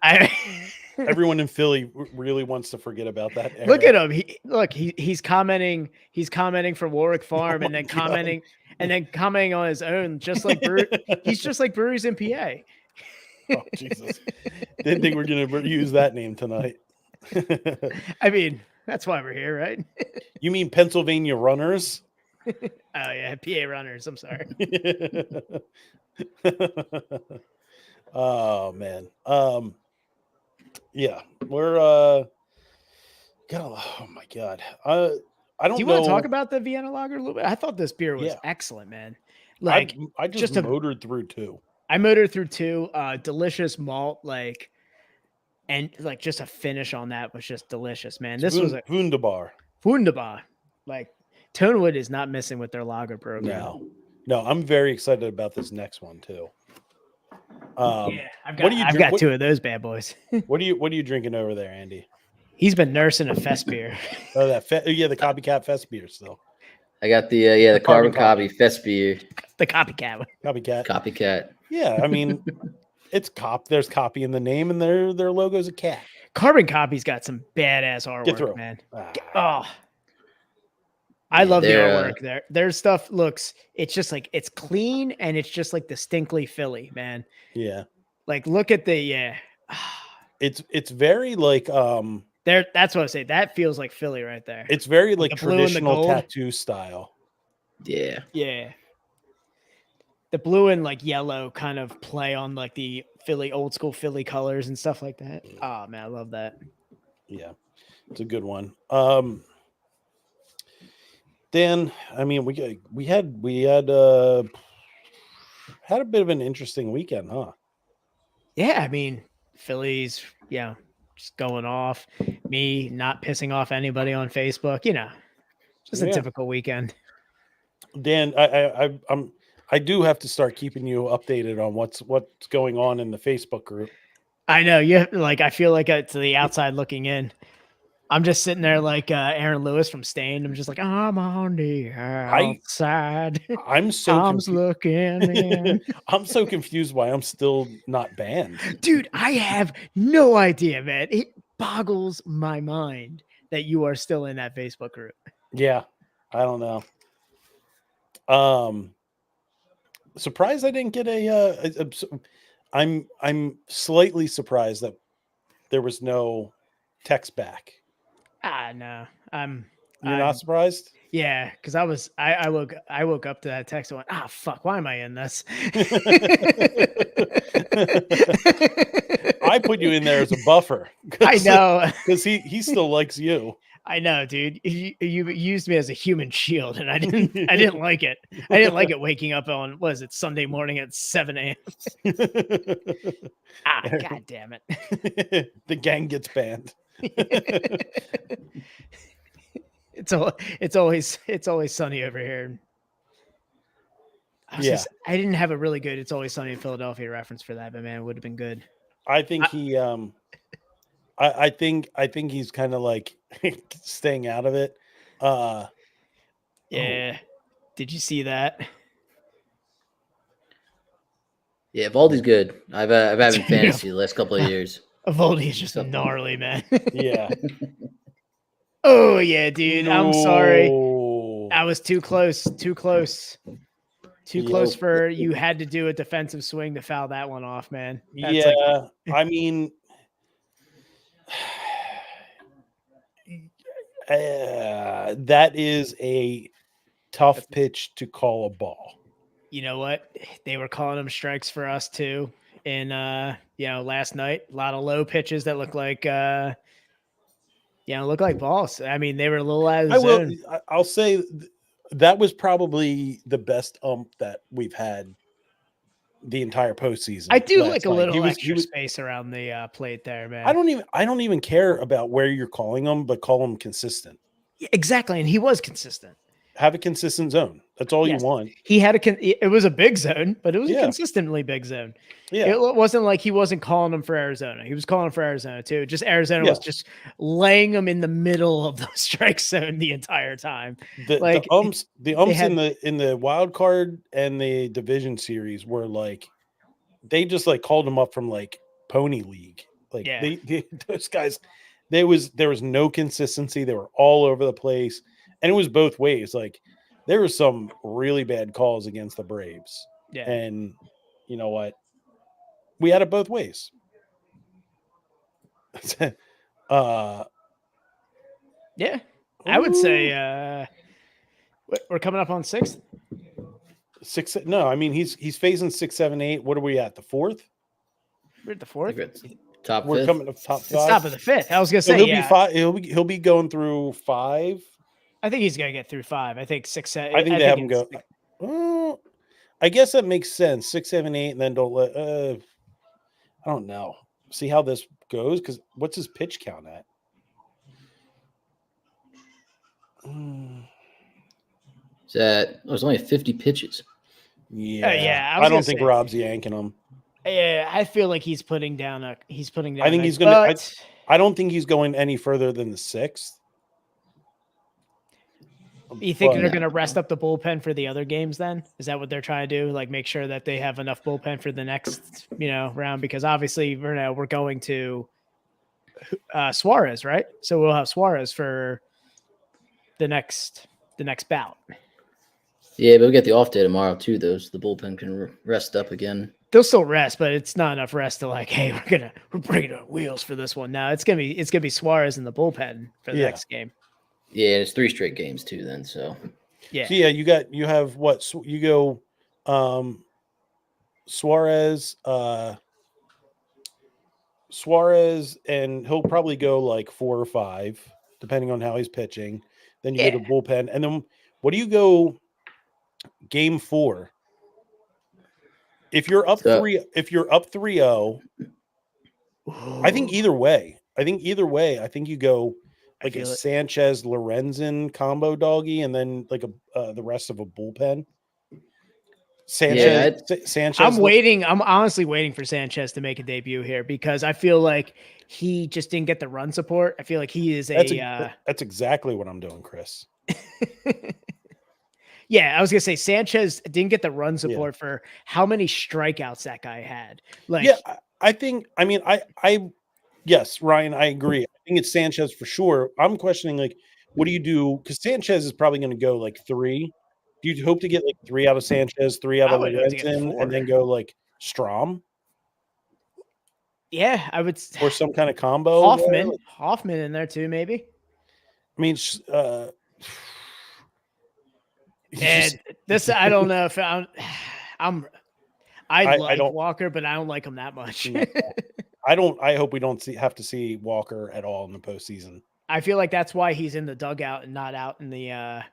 Everyone in Philly really wants to forget about that era. Look at him. He's commenting from Warwick Farm and then commenting on his own, just like he's just like Breweries in PA. Oh Jesus. Didn't think we're gonna use that name tonight. I mean, that's why we're here, right? You mean Pennsylvania Runners? Oh yeah, PA Runners. I'm sorry. Oh man. Yeah, we're oh my god. I don't know. Do you want to talk about the Vienna Lager a little bit? I thought this beer was excellent, man. Like I just motored through 2. I motored through 2. Delicious malt, and just a finish on that was just delicious, man. This was a Wunderbar. Like Tonewood is not missing with their lager program. No, I'm very excited about this next one too. I've got 2 of those bad boys. What are you drinking over there, Andy? He's been nursing a fest beer. Oh, the copycat fest beer still. I got the carbon copy fest beer. The copycat. Copycat. Yeah, I mean, it's There's copy in the name, and their logo's a cat. Carbon copy's got some badass artwork, man. I love the artwork there. Their stuff it's just like it's clean and it's just like distinctly Philly, man. Yeah. Like look at it's very like that's what I say. That feels like Philly right there. It's very like traditional tattoo style. Yeah. Yeah. The blue and like yellow kind of play on like the old school Philly colors and stuff like that. Oh man, I love that. Yeah. It's a good one. Dan, I mean, we had a bit of an interesting weekend, huh? Yeah, I mean, Phillies, just going off. Me not pissing off anybody on Facebook, just a typical weekend. Dan, I do have to start keeping you updated on what's going on in the Facebook group. I know I feel like it's the outside looking in. I'm just sitting there like Aaron Lewis from Stain. I'm just like, I'm on the outside. I'm so Tom's looking in. I'm so confused why I'm still not banned. Dude, I have no idea, man. It boggles my mind that you are still in that Facebook group. Yeah, I don't know. Surprised I didn't get I'm slightly surprised that there was no text back. No. You're not surprised? Yeah, because I woke up to that text and went, fuck, why am I in this? I put you in there as a buffer. I know. Because he still likes you. I know, dude. You used me as a human shield, and I didn't like it. I didn't like it waking up on, what is it, Sunday morning at 7 a.m. God damn it. The gang gets banned. It's always sunny over here. I didn't have a really good It's Always Sunny in Philadelphia reference for that, but man, it would have been good. I think I think he's kind of like staying out of it. Yeah. Did you see that? Yeah, Valdi's good. I've had him in fantasy the last couple of years. Valdi is just gnarly, man. Yeah. Oh yeah, dude. No. I'm sorry. I was too close. Too close for you had to do a defensive swing to foul that one off, man. That's I mean, that is a tough pitch to call a ball. You know what? They were calling them strikes for us too. And last night, a lot of low pitches that look like look like balls. I mean, they were a little out of the zone. I'll say that was probably the best ump that we've had the entire postseason. I do like a little extra space around the plate there, man. I don't even care about where you're calling them, but call them consistent. Exactly, and he was consistent. Have a consistent zone. That's all you want. He had it was a big zone, but it was a consistently big zone. Yeah. It wasn't like he wasn't calling them for Arizona. He was calling for Arizona too. Just Arizona was just laying them in the middle of the strike zone the entire time. The umps in the wild card and the division series were like, they just like called them up from like Pony League. Like those guys, there was no consistency. They were all over the place. And it was both ways. Like there were some really bad calls against the Braves. Yeah. And you know what? We had it both ways. Yeah. I would say we're coming up on 6th. 6. No, I mean he's facing 6, 7, 8. What are we at? The 4th? We're at the 4th. Top We're 5th. coming to top 5. It's top of the 5th. I was gonna say he'll be 5. He'll be going through 5. I think he's gonna get through 5. I think 6, 7. I think they have him go. I guess that makes sense. 6, 7, 8, and then don't let. I don't know. See how this goes, because what's his pitch count at? There's only 50 pitches. Yeah. I don't think Rob's yanking him. Yeah, I feel like he's putting down. I think he's gonna. I don't think he's going any further than the 6th. You think they're going to rest up the bullpen for the other games then? Is that what they're trying to do? Like make sure that they have enough bullpen for the next, round? Because obviously we're going to Suarez, right? So we'll have Suarez for the next bout. Yeah, but we get the off day tomorrow too, though, so the bullpen can rest up again. They'll still rest, but it's not enough rest to like, hey, we're bringing our wheels for this one. Now it's gonna be Suarez in the bullpen for the next game. Yeah, it's 3 straight games too. Then so you have what you go, Suarez, and he'll probably go like 4 or 5 depending on how he's pitching. Then you go to bullpen, and then what do you go? Game 4. If you're up 3-0, I think either way. I think you go like a Sanchez Lorenzen combo doggy, and then like the rest of a bullpen. Sanchez. Yeah, Sanchez. I'm waiting. I'm honestly waiting for Sanchez to make a debut here because I feel like he just didn't get the run support. I feel like he is That's exactly what I'm doing, Chris. Yeah, I was gonna say Sanchez didn't get the run support for how many strikeouts that guy had. Like, Yeah, I think. I mean, yes, Ryan, I agree. I think it's Sanchez for sure. I'm questioning like, what do you do? Because Sanchez is probably going to go like 3. Do you hope to get like 3 out of Sanchez, 3 out I of would hope to get Lorenzen, 4. and then go like Strom Yeah, I would. or some kind of combo? there? Hoffman in there too, maybe. I mean, And this, I don't know if I like don't- Walker, but I don't like him that much. No. I hope we don't have to see Walker at all in the postseason. I feel like that's why he's in the dugout and not out in the. You Yeah.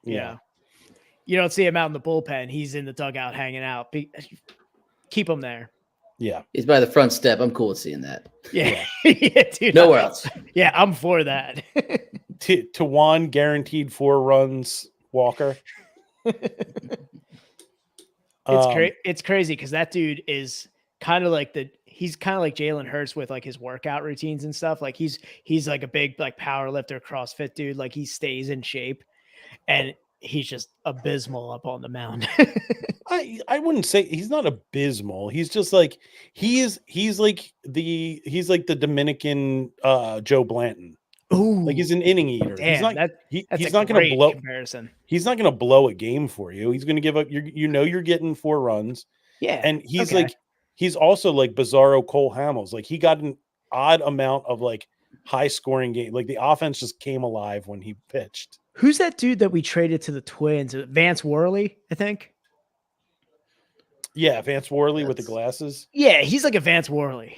know, you don't see him out in the bullpen. He's in the dugout hanging out. Keep him there. Yeah. He's by the front step. I'm cool with seeing that. Yeah, yeah, dude. Nowhere else. Yeah, I'm for that. Tawan guaranteed 4 runs. Walker. It's crazy because that dude is kind of like he's kind of like Jalen Hurts with like his workout routines and stuff. Like he's like a big like power lifter, CrossFit dude. Like he stays in shape, and he's just abysmal up on the mound. I wouldn't say he's not abysmal. He's just like he's like the Dominican Joe Blanton. Ooh, Like he's an inning eater. damn, He's not going to blow comparison. He's not going to blow a game for you. He's going to give up you're getting 4 runs. Yeah. And he's also like bizarro Cole Hamels. Like he got an odd amount of like high scoring game. Like the offense just came alive when he pitched. Who's that dude that we traded to the Twins? Vance Worley, I think. Yeah, Vance Worley with the glasses. Yeah, he's like a Vance Worley.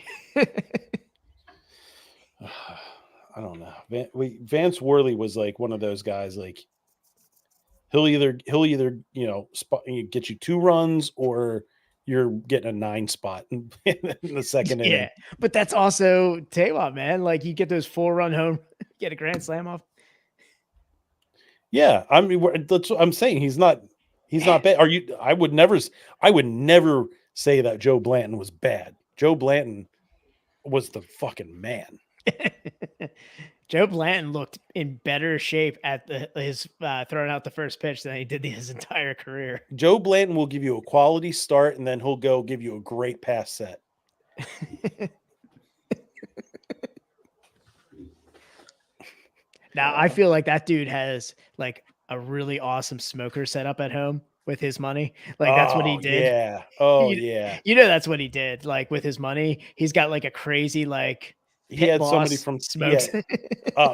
I don't know. Vance Worley was like one of those guys. Like he'll either get you 2 runs or you're getting a 9 spot in the second inning. Yeah, but that's also Taylor, man. Like you get those 4-run home, get a grand slam off. Yeah, I mean that's what I'm saying. He's not bad. I would never say that Joe Blanton was bad. Joe Blanton was the fucking man. Joe Blanton looked in better shape at his throwing out the first pitch than he did his entire career. Joe Blanton will give you a quality start and then he'll go give you a great pass set. Now I feel like that dude has like a really awesome smoker set up at home with his money. Like that's what he did. Yeah. Oh yeah. You know that's what he did. Like with his money, he's got like a crazy like he had somebody from smokes.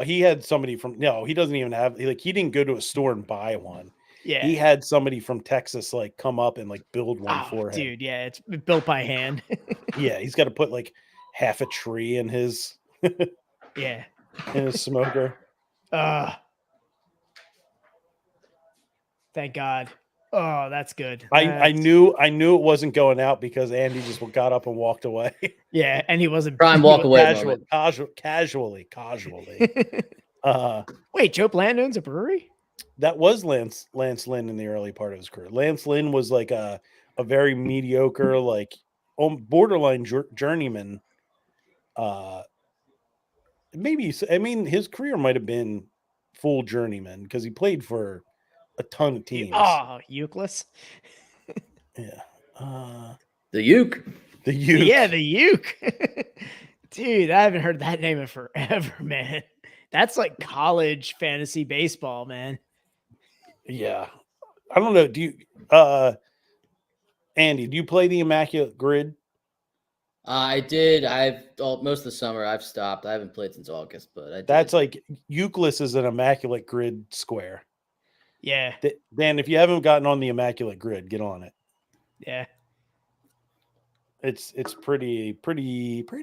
He had somebody from he doesn't even have he didn't go to a store and buy one. Yeah. He had somebody from Texas like come up and like build one for him. Dude, yeah, it's built by hand. Yeah, he's got to put like half a tree in his in his smoker. Thank God. Oh, that's good. I knew it wasn't going out because Andy just got up and walked away. Yeah, and he wasn't prime walk away. Casually. Wait, Joe Blanton owns a brewery? That was Lance Lynn in the early part of his career. Lance Lynn was like a very mediocre, like borderline journeyman. Maybe his career might have been full journeyman because he played for a ton of teams. Oh, Euclid. Yeah. The Uke. The Uke. Yeah, the Uke. Dude, I haven't heard that name in forever, man. That's like college fantasy baseball, man. Yeah. I don't know. Do you Andy, do you play the Immaculate Grid? I did. Most of the summer I've stopped. I haven't played since August, but I did. That's like Euclid is an Immaculate Grid square. Yeah. Dan, if you haven't gotten on the Immaculate Grid, get on it. Yeah. It's pretty addicting.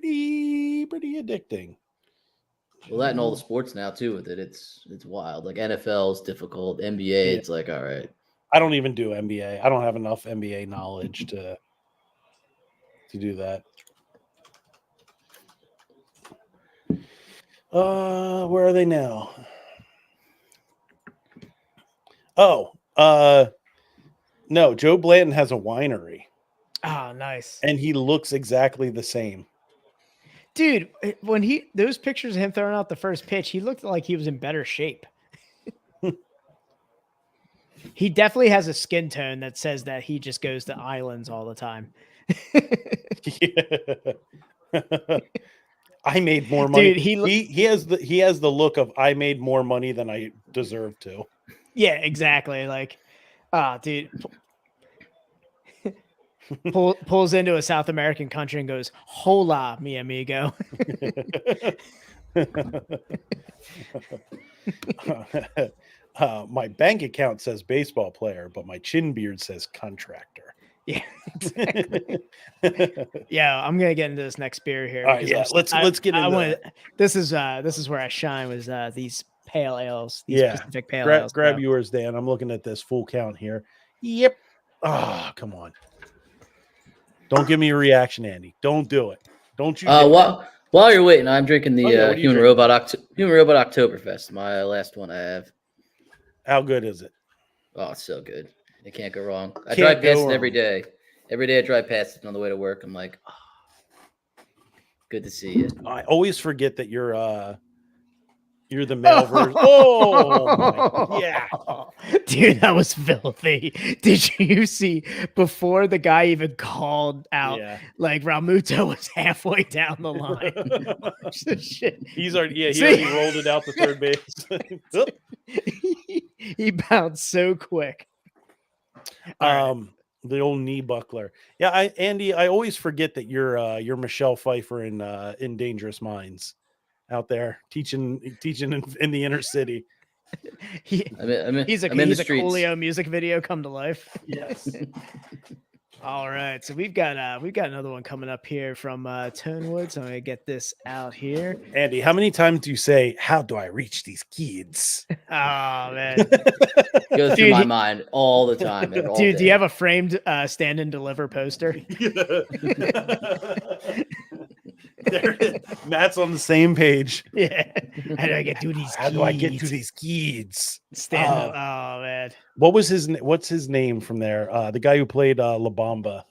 Well, that and all the sports now too with it. It's wild. Like NFL is difficult. NBA, it's like, all right. I don't even do NBA. I don't have enough NBA knowledge to do that. Where are they now? Oh, No, Joe Blanton has a winery, Oh, nice. and he looks exactly the same. Dude, when those pictures of him throwing out the first pitch, he looked like he was in better shape. He definitely has a skin tone that says that he just goes to islands all the time. I made more money. Dude, he has the look of I made more money than I deserve to. Yeah, exactly. Like, dude, pulls into a South American country and goes, "Hola, mi amigo." My bank account says baseball player, but my chin beard says contractor. Yeah, exactly. Yeah, I'm gonna get into this next beer here. All right, yeah, let's get into that. This is where I shine was these pale ales, these Pacific pale ales. Grab yours, Dan. I'm looking at this full count here. Yep. Oh, come on. Don't give me a reaction, Andy. Don't do it. Don't you? While you're waiting, I'm drinking the what are you Human Robot Oktoberfest. My last one I have. How good is it? Oh, it's so good. It can't go wrong. I Can't drive past go it every wrong. day. Every day I drive past it on the way to work. I'm like, oh, good to see you. I always forget that you're the male version. Oh my, yeah. Dude, that was filthy. Did you see before the guy even called out? Yeah. Like Ramuto was halfway down the line. Shit. He already rolled it out to third base. He bounced so quick. The old knee buckler. Yeah, Andy, I always forget that you're Michelle Pfeiffer in Dangerous Minds out there teaching in the inner city. He's a Coolio music video come to life. Yes. All right, so we've got another one coming up here from Tonewood. So I'm gonna get this out here. Andy, how many times do you say, "How do I reach these kids"? Oh man, goes through my mind all the time. Dude, do you have a framed stand and deliver poster? There it is. Matt's on the same page. Yeah. How do I get to these? How do I get to these kids? Stand up. Oh man. What's his name from there? The guy who played La Bamba.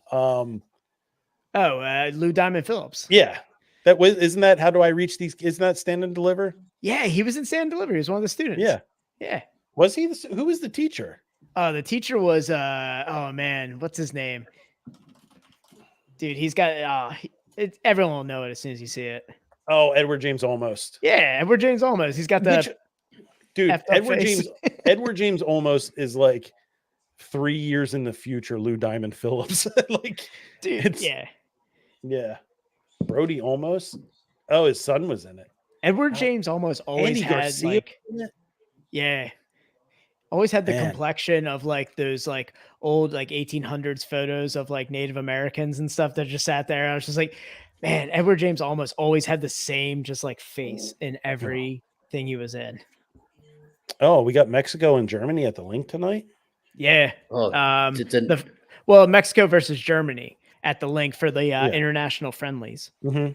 Lou Diamond Phillips. Yeah. Isn't that How Do I Reach These? Isn't that Stand and Deliver? Yeah, he was in Stand and Deliver. He was one of the students. Yeah. Yeah. Was he? Who was the teacher? The teacher was oh man, what's his name? Dude, he's got everyone will know it as soon as you see it. Oh, Edward James Olmos. Yeah, Edward James Olmos. He's got the dude. Edward James Olmos is like 3 years in the future. Lou Diamond Phillips. Like, dude. Yeah. Brody Olmos. Oh, his son was in it. Edward James almost always Andy had Garcia always had the complexion of like those like old like 1800s photos of like Native Americans and stuff that just sat there. I was just like, man, Edward James almost always had the same just like face in everything he was in. Oh, we got Mexico and Germany at the link tonight. Yeah. Mexico versus Germany at the link for the international friendlies. Mm-hmm.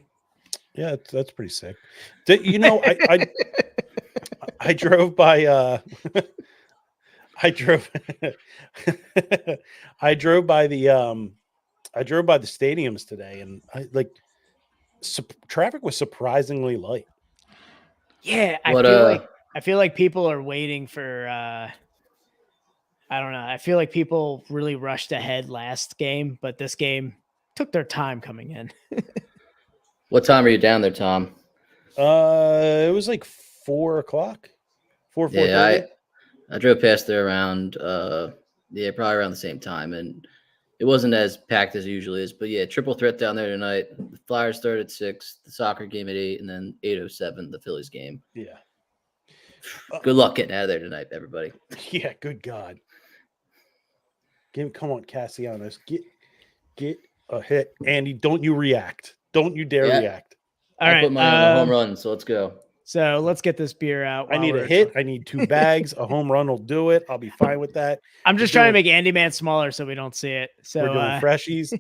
Yeah, that's pretty sick. I drove by I drove by the stadiums today, and traffic was surprisingly light. Yeah, I feel like people are waiting for I don't know. I feel like people really rushed ahead last game, but this game took their time coming in. What time are you down there, Tom? It was like 4 o'clock. 4:30. Yeah, I drove past there around probably around the same time, and it wasn't as packed as it usually is. But yeah, triple threat down there tonight. The Flyers start at 6, the soccer game at 8, and then 8:07 the Phillies game. Yeah. Good luck getting out of there tonight, everybody. Yeah, good God. Come on, Castellanos. Get a hit. Andy, don't you react. Don't you dare react. All right. I put money on the home run, so let's go. So let's get this beer out. I need a hit. I need 2 bags. A home run will do it. I'll be fine with that. I'm just trying to make Andy Man smaller so we don't see it. So we're doing freshies.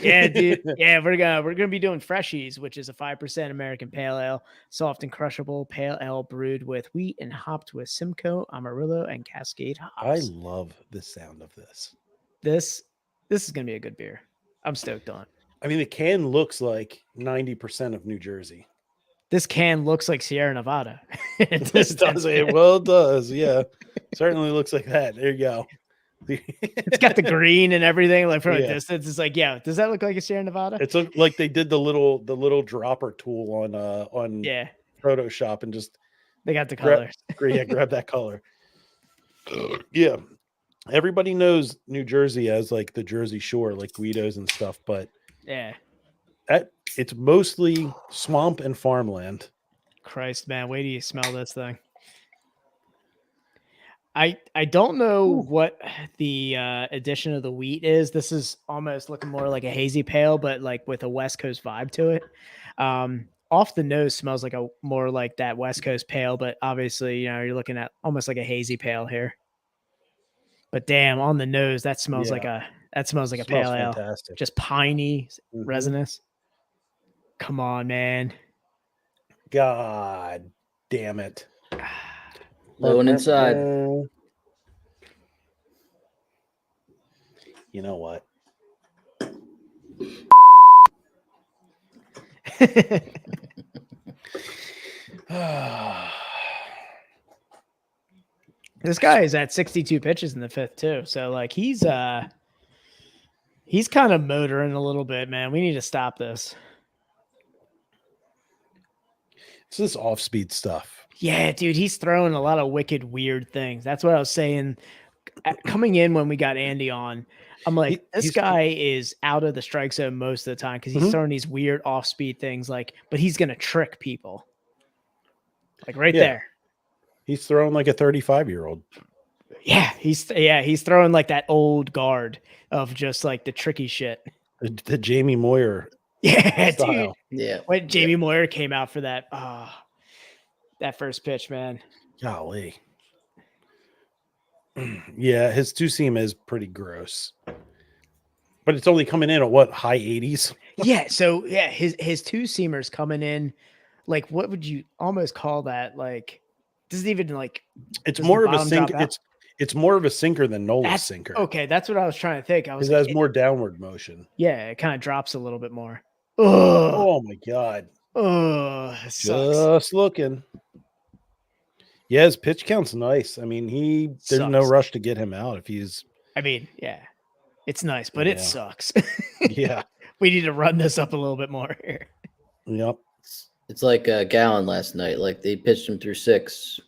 Yeah, dude. Yeah, we're gonna be doing freshies, which is a 5% American pale ale, soft and crushable pale ale brewed with wheat and hopped with Simcoe, Amarillo, and Cascade hops. I love the sound of this. this is gonna be a good beer. I'm stoked on it. I mean, the can looks like 90% of New Jersey. This can looks like Sierra Nevada. This does it. Well, it does. Yeah. Certainly looks like that. There you go. It's got the green and everything. Like from a Yeah. distance, it's like, yeah. Does that look like a Sierra Nevada? It's like they did the little dropper tool on Yeah, Photoshop and just they got the Grab- colors. grab that color. Yeah. Everybody knows New Jersey as like the Jersey Shore, like Guido's and stuff, but Yeah. it's mostly swamp and farmland. Christ, man, wait till you smell this thing. I don't know what the addition of the wheat is. This is almost looking more like a hazy pale, but like with a West Coast vibe to it. Off the nose smells like a more like that West Coast pale, but obviously, you're looking at almost like a hazy pale here. But damn, on the nose, that smells like a Smells pale ale. fantastic. Just piney, Mhm. resinous. Come on, man. God damn it. Low and inside. You know what? This guy is at 62 pitches in the fifth too. So like he's kind of motoring a little bit, man. We need to stop this. It's this off-speed stuff. Yeah, dude, he's throwing a lot of wicked weird things. That's what I was saying. Coming in when we got Andy on, I'm like, this guy is out of the strike zone most of the time because he's throwing these weird off-speed things, like, but he's gonna trick people. Like right there. He's throwing like a 35-year-old. Yeah, he's throwing like that old guard of just like the tricky shit. The Jamie Moyer. Yeah, style. dude. Yeah. When Jamie Moyer came out for that, that first pitch, man. Golly. Yeah, his two seam is pretty gross. But it's only coming in at what, high 80s? Yeah, so yeah, his two seamers coming in, like what would you almost call that? Like, doesn't even like It's does more the of a bottom drop sinker. out? It's more of a sinker than Nola's sinker. Okay, that's what I was trying to think. I was Because it like, has more downward motion. yeah, it kind of drops a little bit more. Oh my god. It sucks. Just looking. Yeah, his pitch count's nice. I mean, there's no Sucks. rush to get him out if he's I mean, yeah, it's nice, but it Yeah. sucks. yeah. We need to run this up a little bit more here. Yep. It's like Gallon last night. Like they pitched him through 6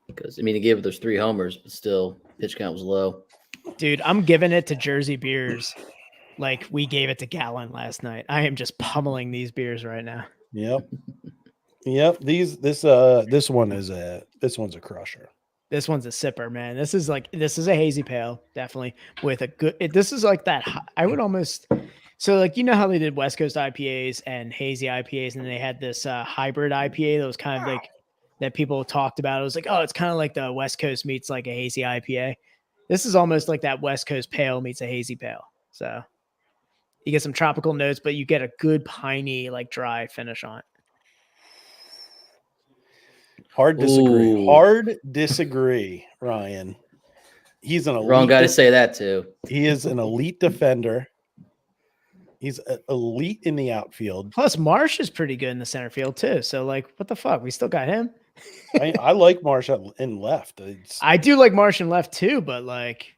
because I mean he gave up those 3 homers, but still pitch count was low. Dude, I'm giving it to Jersey beers like we gave it to Gallon last night. I am just pummeling these beers right now. Yep. Yep. This one's a crusher. This one's a sipper, man. This is a hazy pale, definitely with a good. This is like that. I would almost like how they did West Coast IPAs and hazy IPAs, and they had this hybrid IPA that was kind of like that people talked about. It was like, oh, it's kind of like the West Coast meets like a hazy IPA. This is almost like that West Coast pale meets a hazy pale. So you get some tropical notes, but you get a good piney, like dry finish on it. Hard disagree. Ooh. Hard disagree, Ryan. He's an elite Wrong guy to say that too. He is an elite defender. He's elite in the outfield. Plus, Marsh is pretty good in the center field too. So, like, what the fuck? We still got him. I like Marsh in left. I do like Marsh in left too, but like,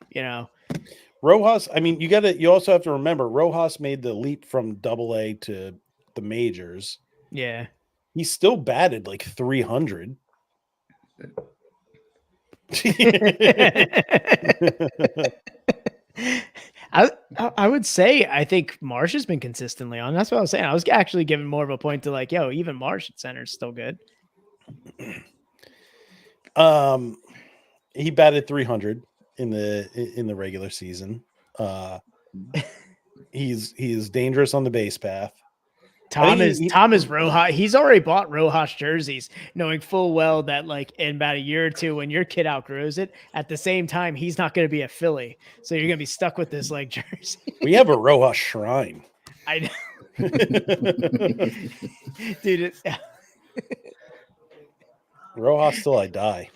Rojas. I mean, you also have to remember Rojas made the leap from AA to the majors. yeah. He still batted like 300. I would say I think Marsh has been consistently on. That's what I was saying. I was actually giving more of a point to like, even Marsh at center is still good. He batted 300 in the regular season. He's dangerous on the base path. Tom is Rojas. He's already bought Rojas jerseys, knowing full well that like in about a year or two, when your kid outgrows it, at the same time he's not going to be a Philly, so you're going to be stuck with this like jersey. We have a Rojas shrine. I know, dude. Rojas till I die.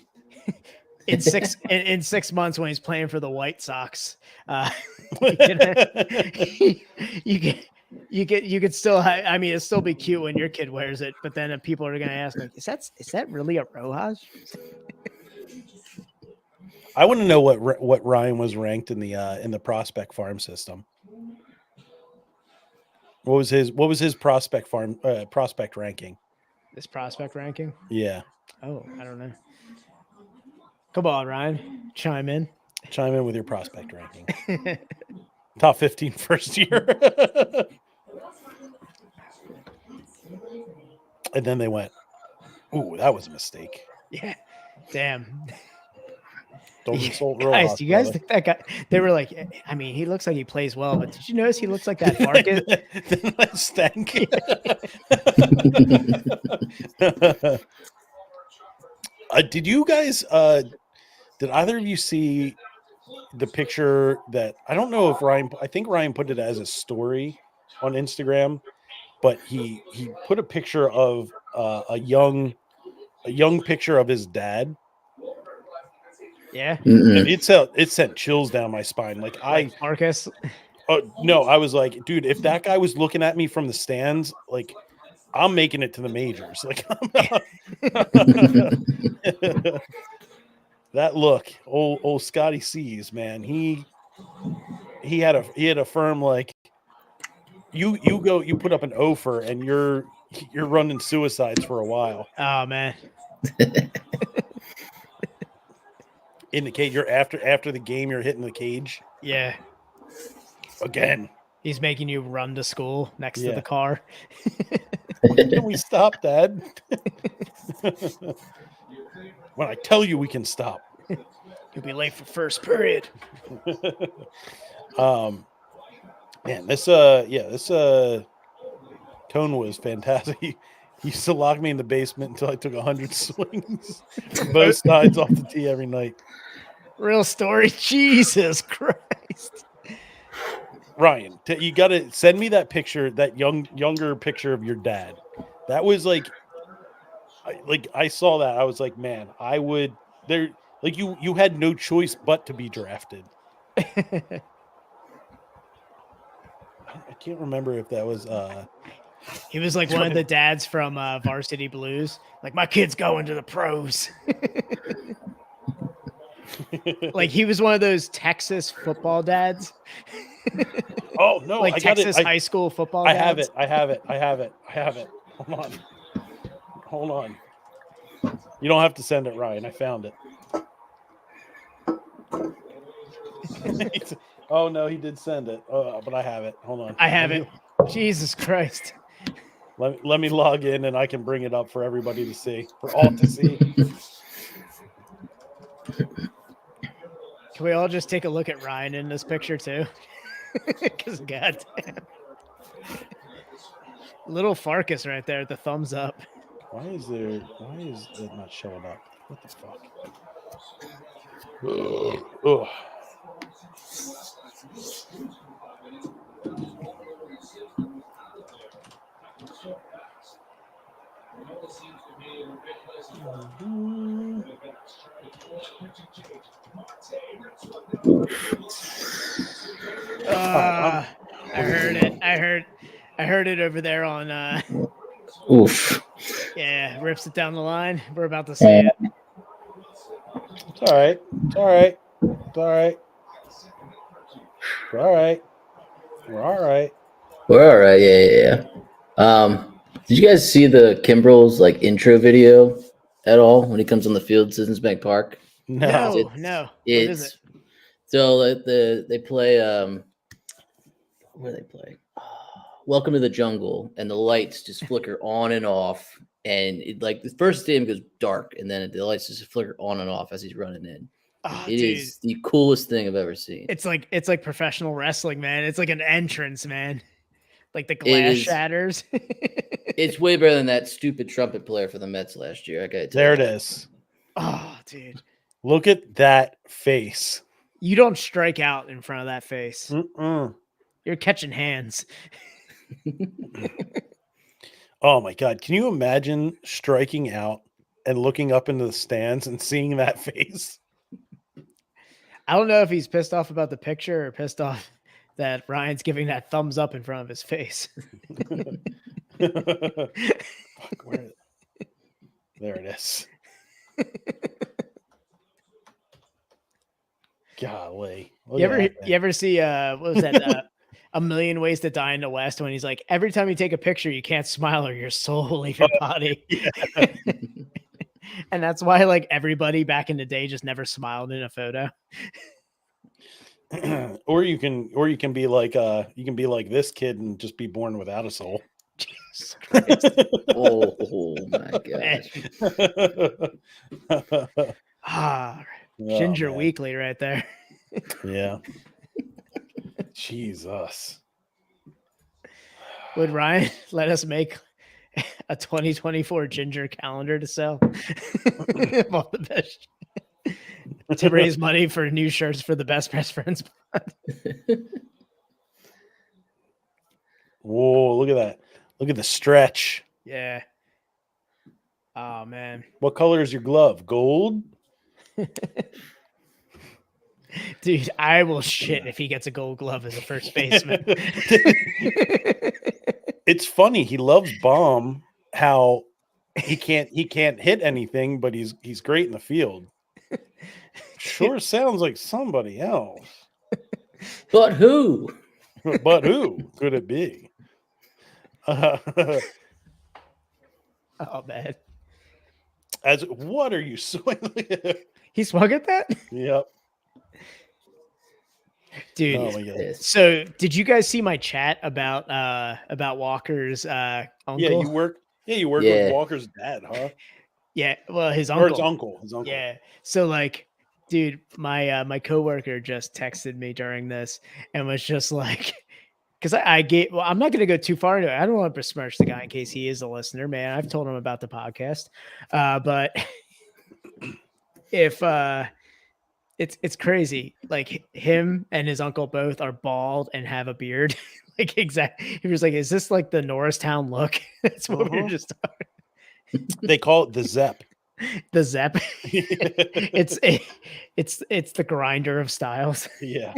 in 6 months when he's playing for the White Sox, you can you could still I mean, it'll still be cute when your kid wears it, but then people are gonna ask like, is that really a Rojas? I want to know what Ryan was ranked in the prospect farm system. What was his prospect ranking? This prospect ranking? Yeah, Oh, I don't know. Come on, Ryan, chime in. chime in with your prospect ranking. Top 15 first year. And then they went, "Ooh, that was a mistake." Yeah, damn. Don't insult Rojas, Guys, do you guys brother. think that guy? They were like, I mean, he looks like he plays well, but did you notice he looks like that Farkas? Then that stank. Did you guys? Did either of you see the picture that I don't know if Ryan? I think Ryan put it as a story on Instagram, but he put a picture of a young picture of his dad. Yeah, And it sent chills down my spine. Like Farkas. No, I was like, dude, if that guy was looking at me from the stands, like I'm making it to the majors. Like that look, old Scotty C's, man. He had a firm like you put up an offer and you're running suicides for a while. Oh man. In the cage, you're after the game, you're hitting the cage. Yeah. Again. He's making you run to school next to Yeah. the car. Can we stop, Dad? When I tell you we can stop. You'll be late for first period. Man, this Tone was fantastic. He used to lock me in the basement until I took 100 swings from both sides off the tee every night. Real story. Jesus Christ. Ryan, you got to send me that picture, that younger picture of your dad. That was like I saw that. I was like, man, I would there. Like you had no choice but to be drafted. I can't remember if that was. He was like one of the dads from Varsity Blues. Like, my kid's going to the pros. Like, he was one of those Texas football dads. Oh no! Like I Texas got it. high school football. I dads. have it. Hold on. You don't have to send it, Ryan. I found it. Oh no, he did send it. But I have it. Hold on. I have it. Jesus Christ. Let me log in and I can bring it up for everybody to see, for all to see. Can we all just take a look at Ryan in this picture too? Because goddamn, little Farkas right there, the thumbs up. Why is it not showing up? What the fuck? Ugh. I heard it. I heard it over there on. Oof. Yeah, rips it down the line. We're about to see it. It's all right. It's all right. It's all right. We're all right. We're all right. We're all right. Yeah. Did you guys see the Kimbrel's like intro video at all when he comes on the field, Citizens Bank Park? No. What is it? So they play where do they play? Welcome to the Jungle, and the lights just flicker on and off, and it, like the first stadium goes dark, and then the lights just flicker on and off as he's running in. Oh, It dude. is the coolest thing I've ever seen. It's like professional wrestling, man. It's like an entrance, man. Like the glass shatters. It's way better than that stupid trumpet player for the Mets last year. I gotta tell There you. it is. Oh, dude. Look at that face. You don't strike out in front of that face. Mm-mm. You're catching hands. Oh my God. Can you imagine striking out and looking up into the stands and seeing that face? I don't know if he's pissed off about the picture or pissed off that Ryan's giving that thumbs up in front of his face. Fuck, where? There it is. Golly. Look You at ever that you thing. ever see what was that A Million Ways to Die in the West when he's like, every time you take a picture, you can't smile or your soul will leave your body. Yeah. And that's why like everybody back in the day just never smiled in a photo. or you can be like this kid and just be born without a soul. Jesus Christ. Oh my gosh. Ah, Oh, Ginger man. Weekly right there. Yeah. Jesus. Would Ryan let us make a 2024 Ginger calendar to sell? Of the best to raise money for new shirts for the best friends. Whoa, look at that. Look at the stretch. Yeah. Oh man. What color is your glove? Gold? Dude, I will shit if he gets a gold glove as a first baseman. It's funny. He loves bomb. How he can't hit anything, but he's great in the field. Sure sounds like somebody else. But who? But who could it be? Oh man. As what are you swinging? He swung at that? Yep. Dude. Oh my God. So did you guys see my chat about Walker's uncle? Yeah, you work with Walker's dad, huh? Yeah, well, his Or uncle. his uncle. Yeah. So like, dude, my coworker just texted me during this and was just like, because I'm not gonna go too far into it. I don't want to besmirch the guy in case he is a listener, man. I've told him about the podcast. But if it's crazy. Like him and his uncle both are bald and have a beard. Like exactly. He was like, "Is this like the Norristown look?" That's what we were just talking. They call it the Zep. The Zep. it's the grinder of styles. Yeah.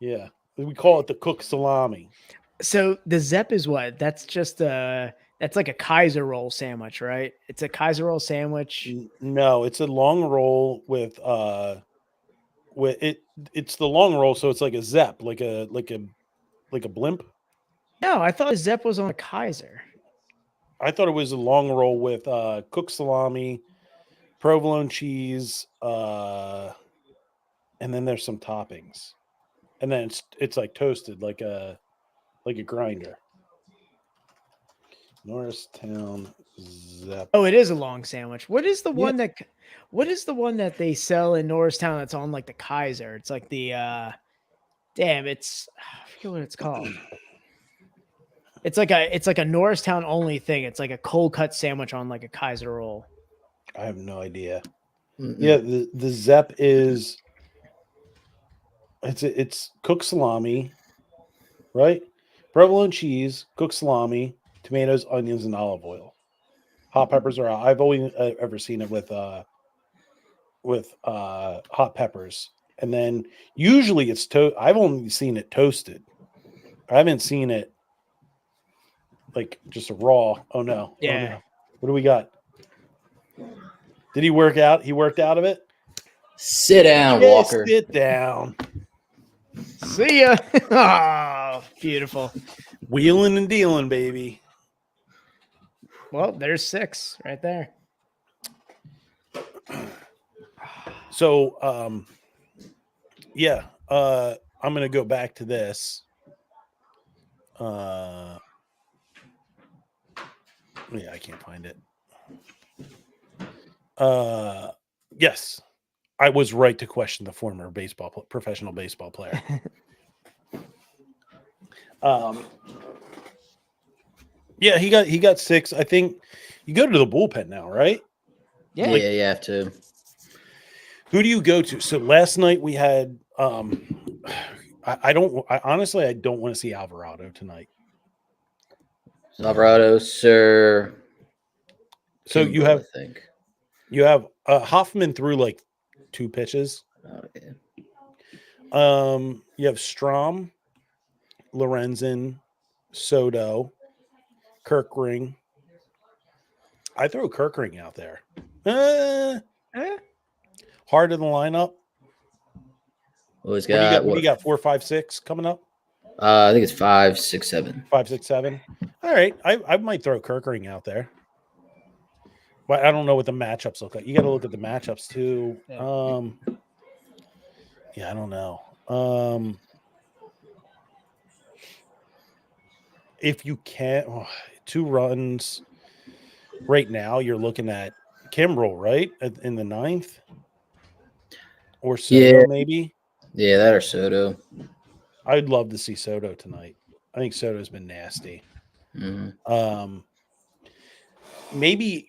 Yeah. We call it the cook salami. So the Zep is what? That's just that's like a Kaiser roll sandwich, right? It's a Kaiser roll sandwich. No, it's a long roll with it's the long roll, so it's like a Zep, like a blimp. No, I thought Zep was on a Kaiser. I thought it was a long roll with cooked salami, provolone cheese, and then there's some toppings. And then it's like toasted like a grinder. Norristown Zep. Oh, it is a long sandwich. What is the one that they sell in Norristown that's on like the Kaiser? It's like the I forget what it's called. It's like a Norristown only thing. It's like a cold cut sandwich on like a Kaiser roll. I have no idea. Mm-mm. Yeah, the Zep is it's cooked salami, right? Provolone cheese, cooked salami, tomatoes, onions, and olive oil. Hot peppers are out. I've only ever seen it with hot peppers, and then usually it's I've only seen it toasted. I haven't seen it like just raw. Oh no! Yeah. Oh, no. What do we got? Did he work out? He worked out of it. Sit down, Yes, Walker. sit down. See ya. Oh, beautiful. Wheeling and dealing, baby. Well, there's 6 right there. So, I'm gonna go back to this. Yeah, I can't find it. Yes, I was right to question the former professional baseball player. Yeah, he got 6. I think you go to the bullpen now, right? Yeah. Yeah, you have to. Who do you go to? So last night we had I honestly don't want to see Alvarado tonight. Alvarado, Sir. So Kimball, I think. you have Hoffman threw like 2 pitches. Oh, yeah. You have Strom, Lorenzen, Soto, Kirkring. I throw Kirkring out there. Heart of the lineup. Well, he's What do you got got? What do you got? 4, 5, 6 coming up? I think it's 5, 6, 7. 5, 6, 7. All right. I might throw Kirkring out there. But I don't know what the matchups look like. You got to look at the matchups too. Yeah, I don't know. If you can't, 2 runs right now, you're looking at Kimbrel, right? In the 9th? Or Soto, maybe? Yeah, that or Soto. I'd love to see Soto tonight. I think Soto's been nasty. Mm-hmm. Maybe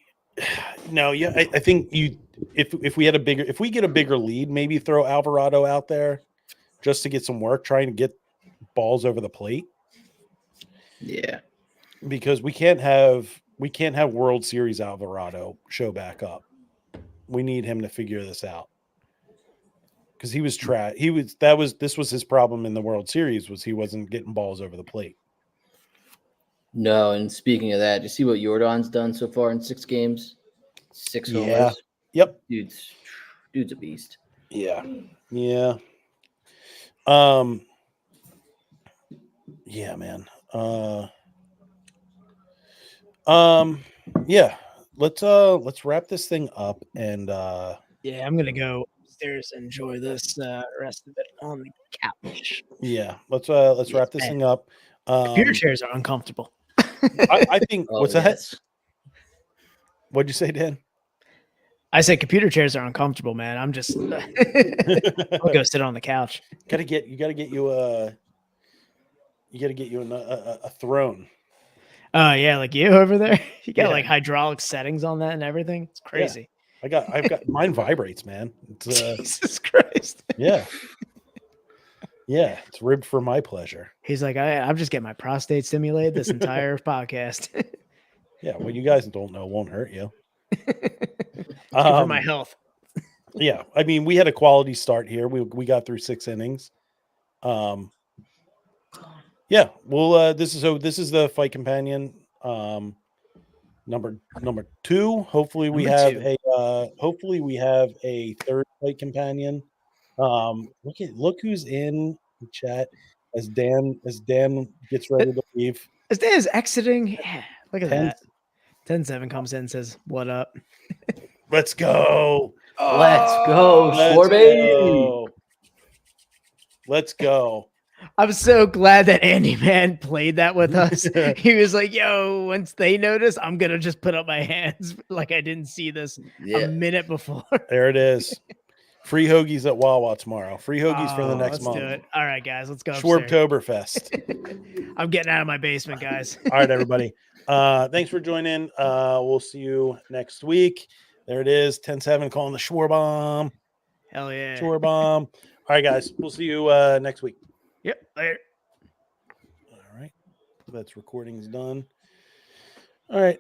no, yeah. I think if we get a bigger lead, maybe throw Alvarado out there just to get some work, trying to get balls over the plate. Yeah. Because we can't have World Series Alvarado show back up. We need him to figure this out. Because he was this was his problem in the World Series, was he wasn't getting balls over the plate. No, and speaking of that, you see what Jordan's done so far in 6 games? 6 homers. Yep. Dude's a beast. Yeah. Yeah. Yeah, man. Yeah. Let's wrap this thing up and Yeah, I'm gonna go upstairs and enjoy this rest of it on the couch. yeah, let's wrap this thing up. Computer chairs are uncomfortable. I think Oh, what's that? yes. What'd you say, Dan? I said computer chairs are uncomfortable, man. I'm just I'll go sit on the couch. You gotta get you a throne. Oh yeah, like you over there. You got like hydraulic settings on that and everything. It's crazy. Yeah. I've got mine vibrates, man. It's Jesus Christ. Yeah. Yeah, it's ribbed for my pleasure. He's like, I'm just getting my prostate stimulated this entire podcast. Yeah, what you guys don't know won't hurt you. For my health. Yeah, I mean, we had a quality start here. We got through 6 innings. Yeah, well, this is the Phight Companion number 2. Hopefully we have a third Phight Companion. Look who's in the chat as Dan gets ready to leave. As Dan is exiting, yeah, look at that. 10-7 comes in and says, "What up?" Let's go. Let's go, Schwarby. Let's go. I'm so glad that Andy Man played that with us. He was like, "Yo, once they notice, I'm gonna just put up my hands like I didn't see this a minute before." There it is. Free hoagies at Wawa tomorrow. Free hoagies for the next month. Let's do it. All right, guys, let's go. Schwarbtoberfest. I'm getting out of my basement, guys. All right, everybody. Thanks for joining. We'll see you next week. There it is. 10-7 calling the Schwar bomb. Hell yeah. Schwar bomb. All right, guys. We'll see you next week. Yep. Later. All right. That's recording's done. All right.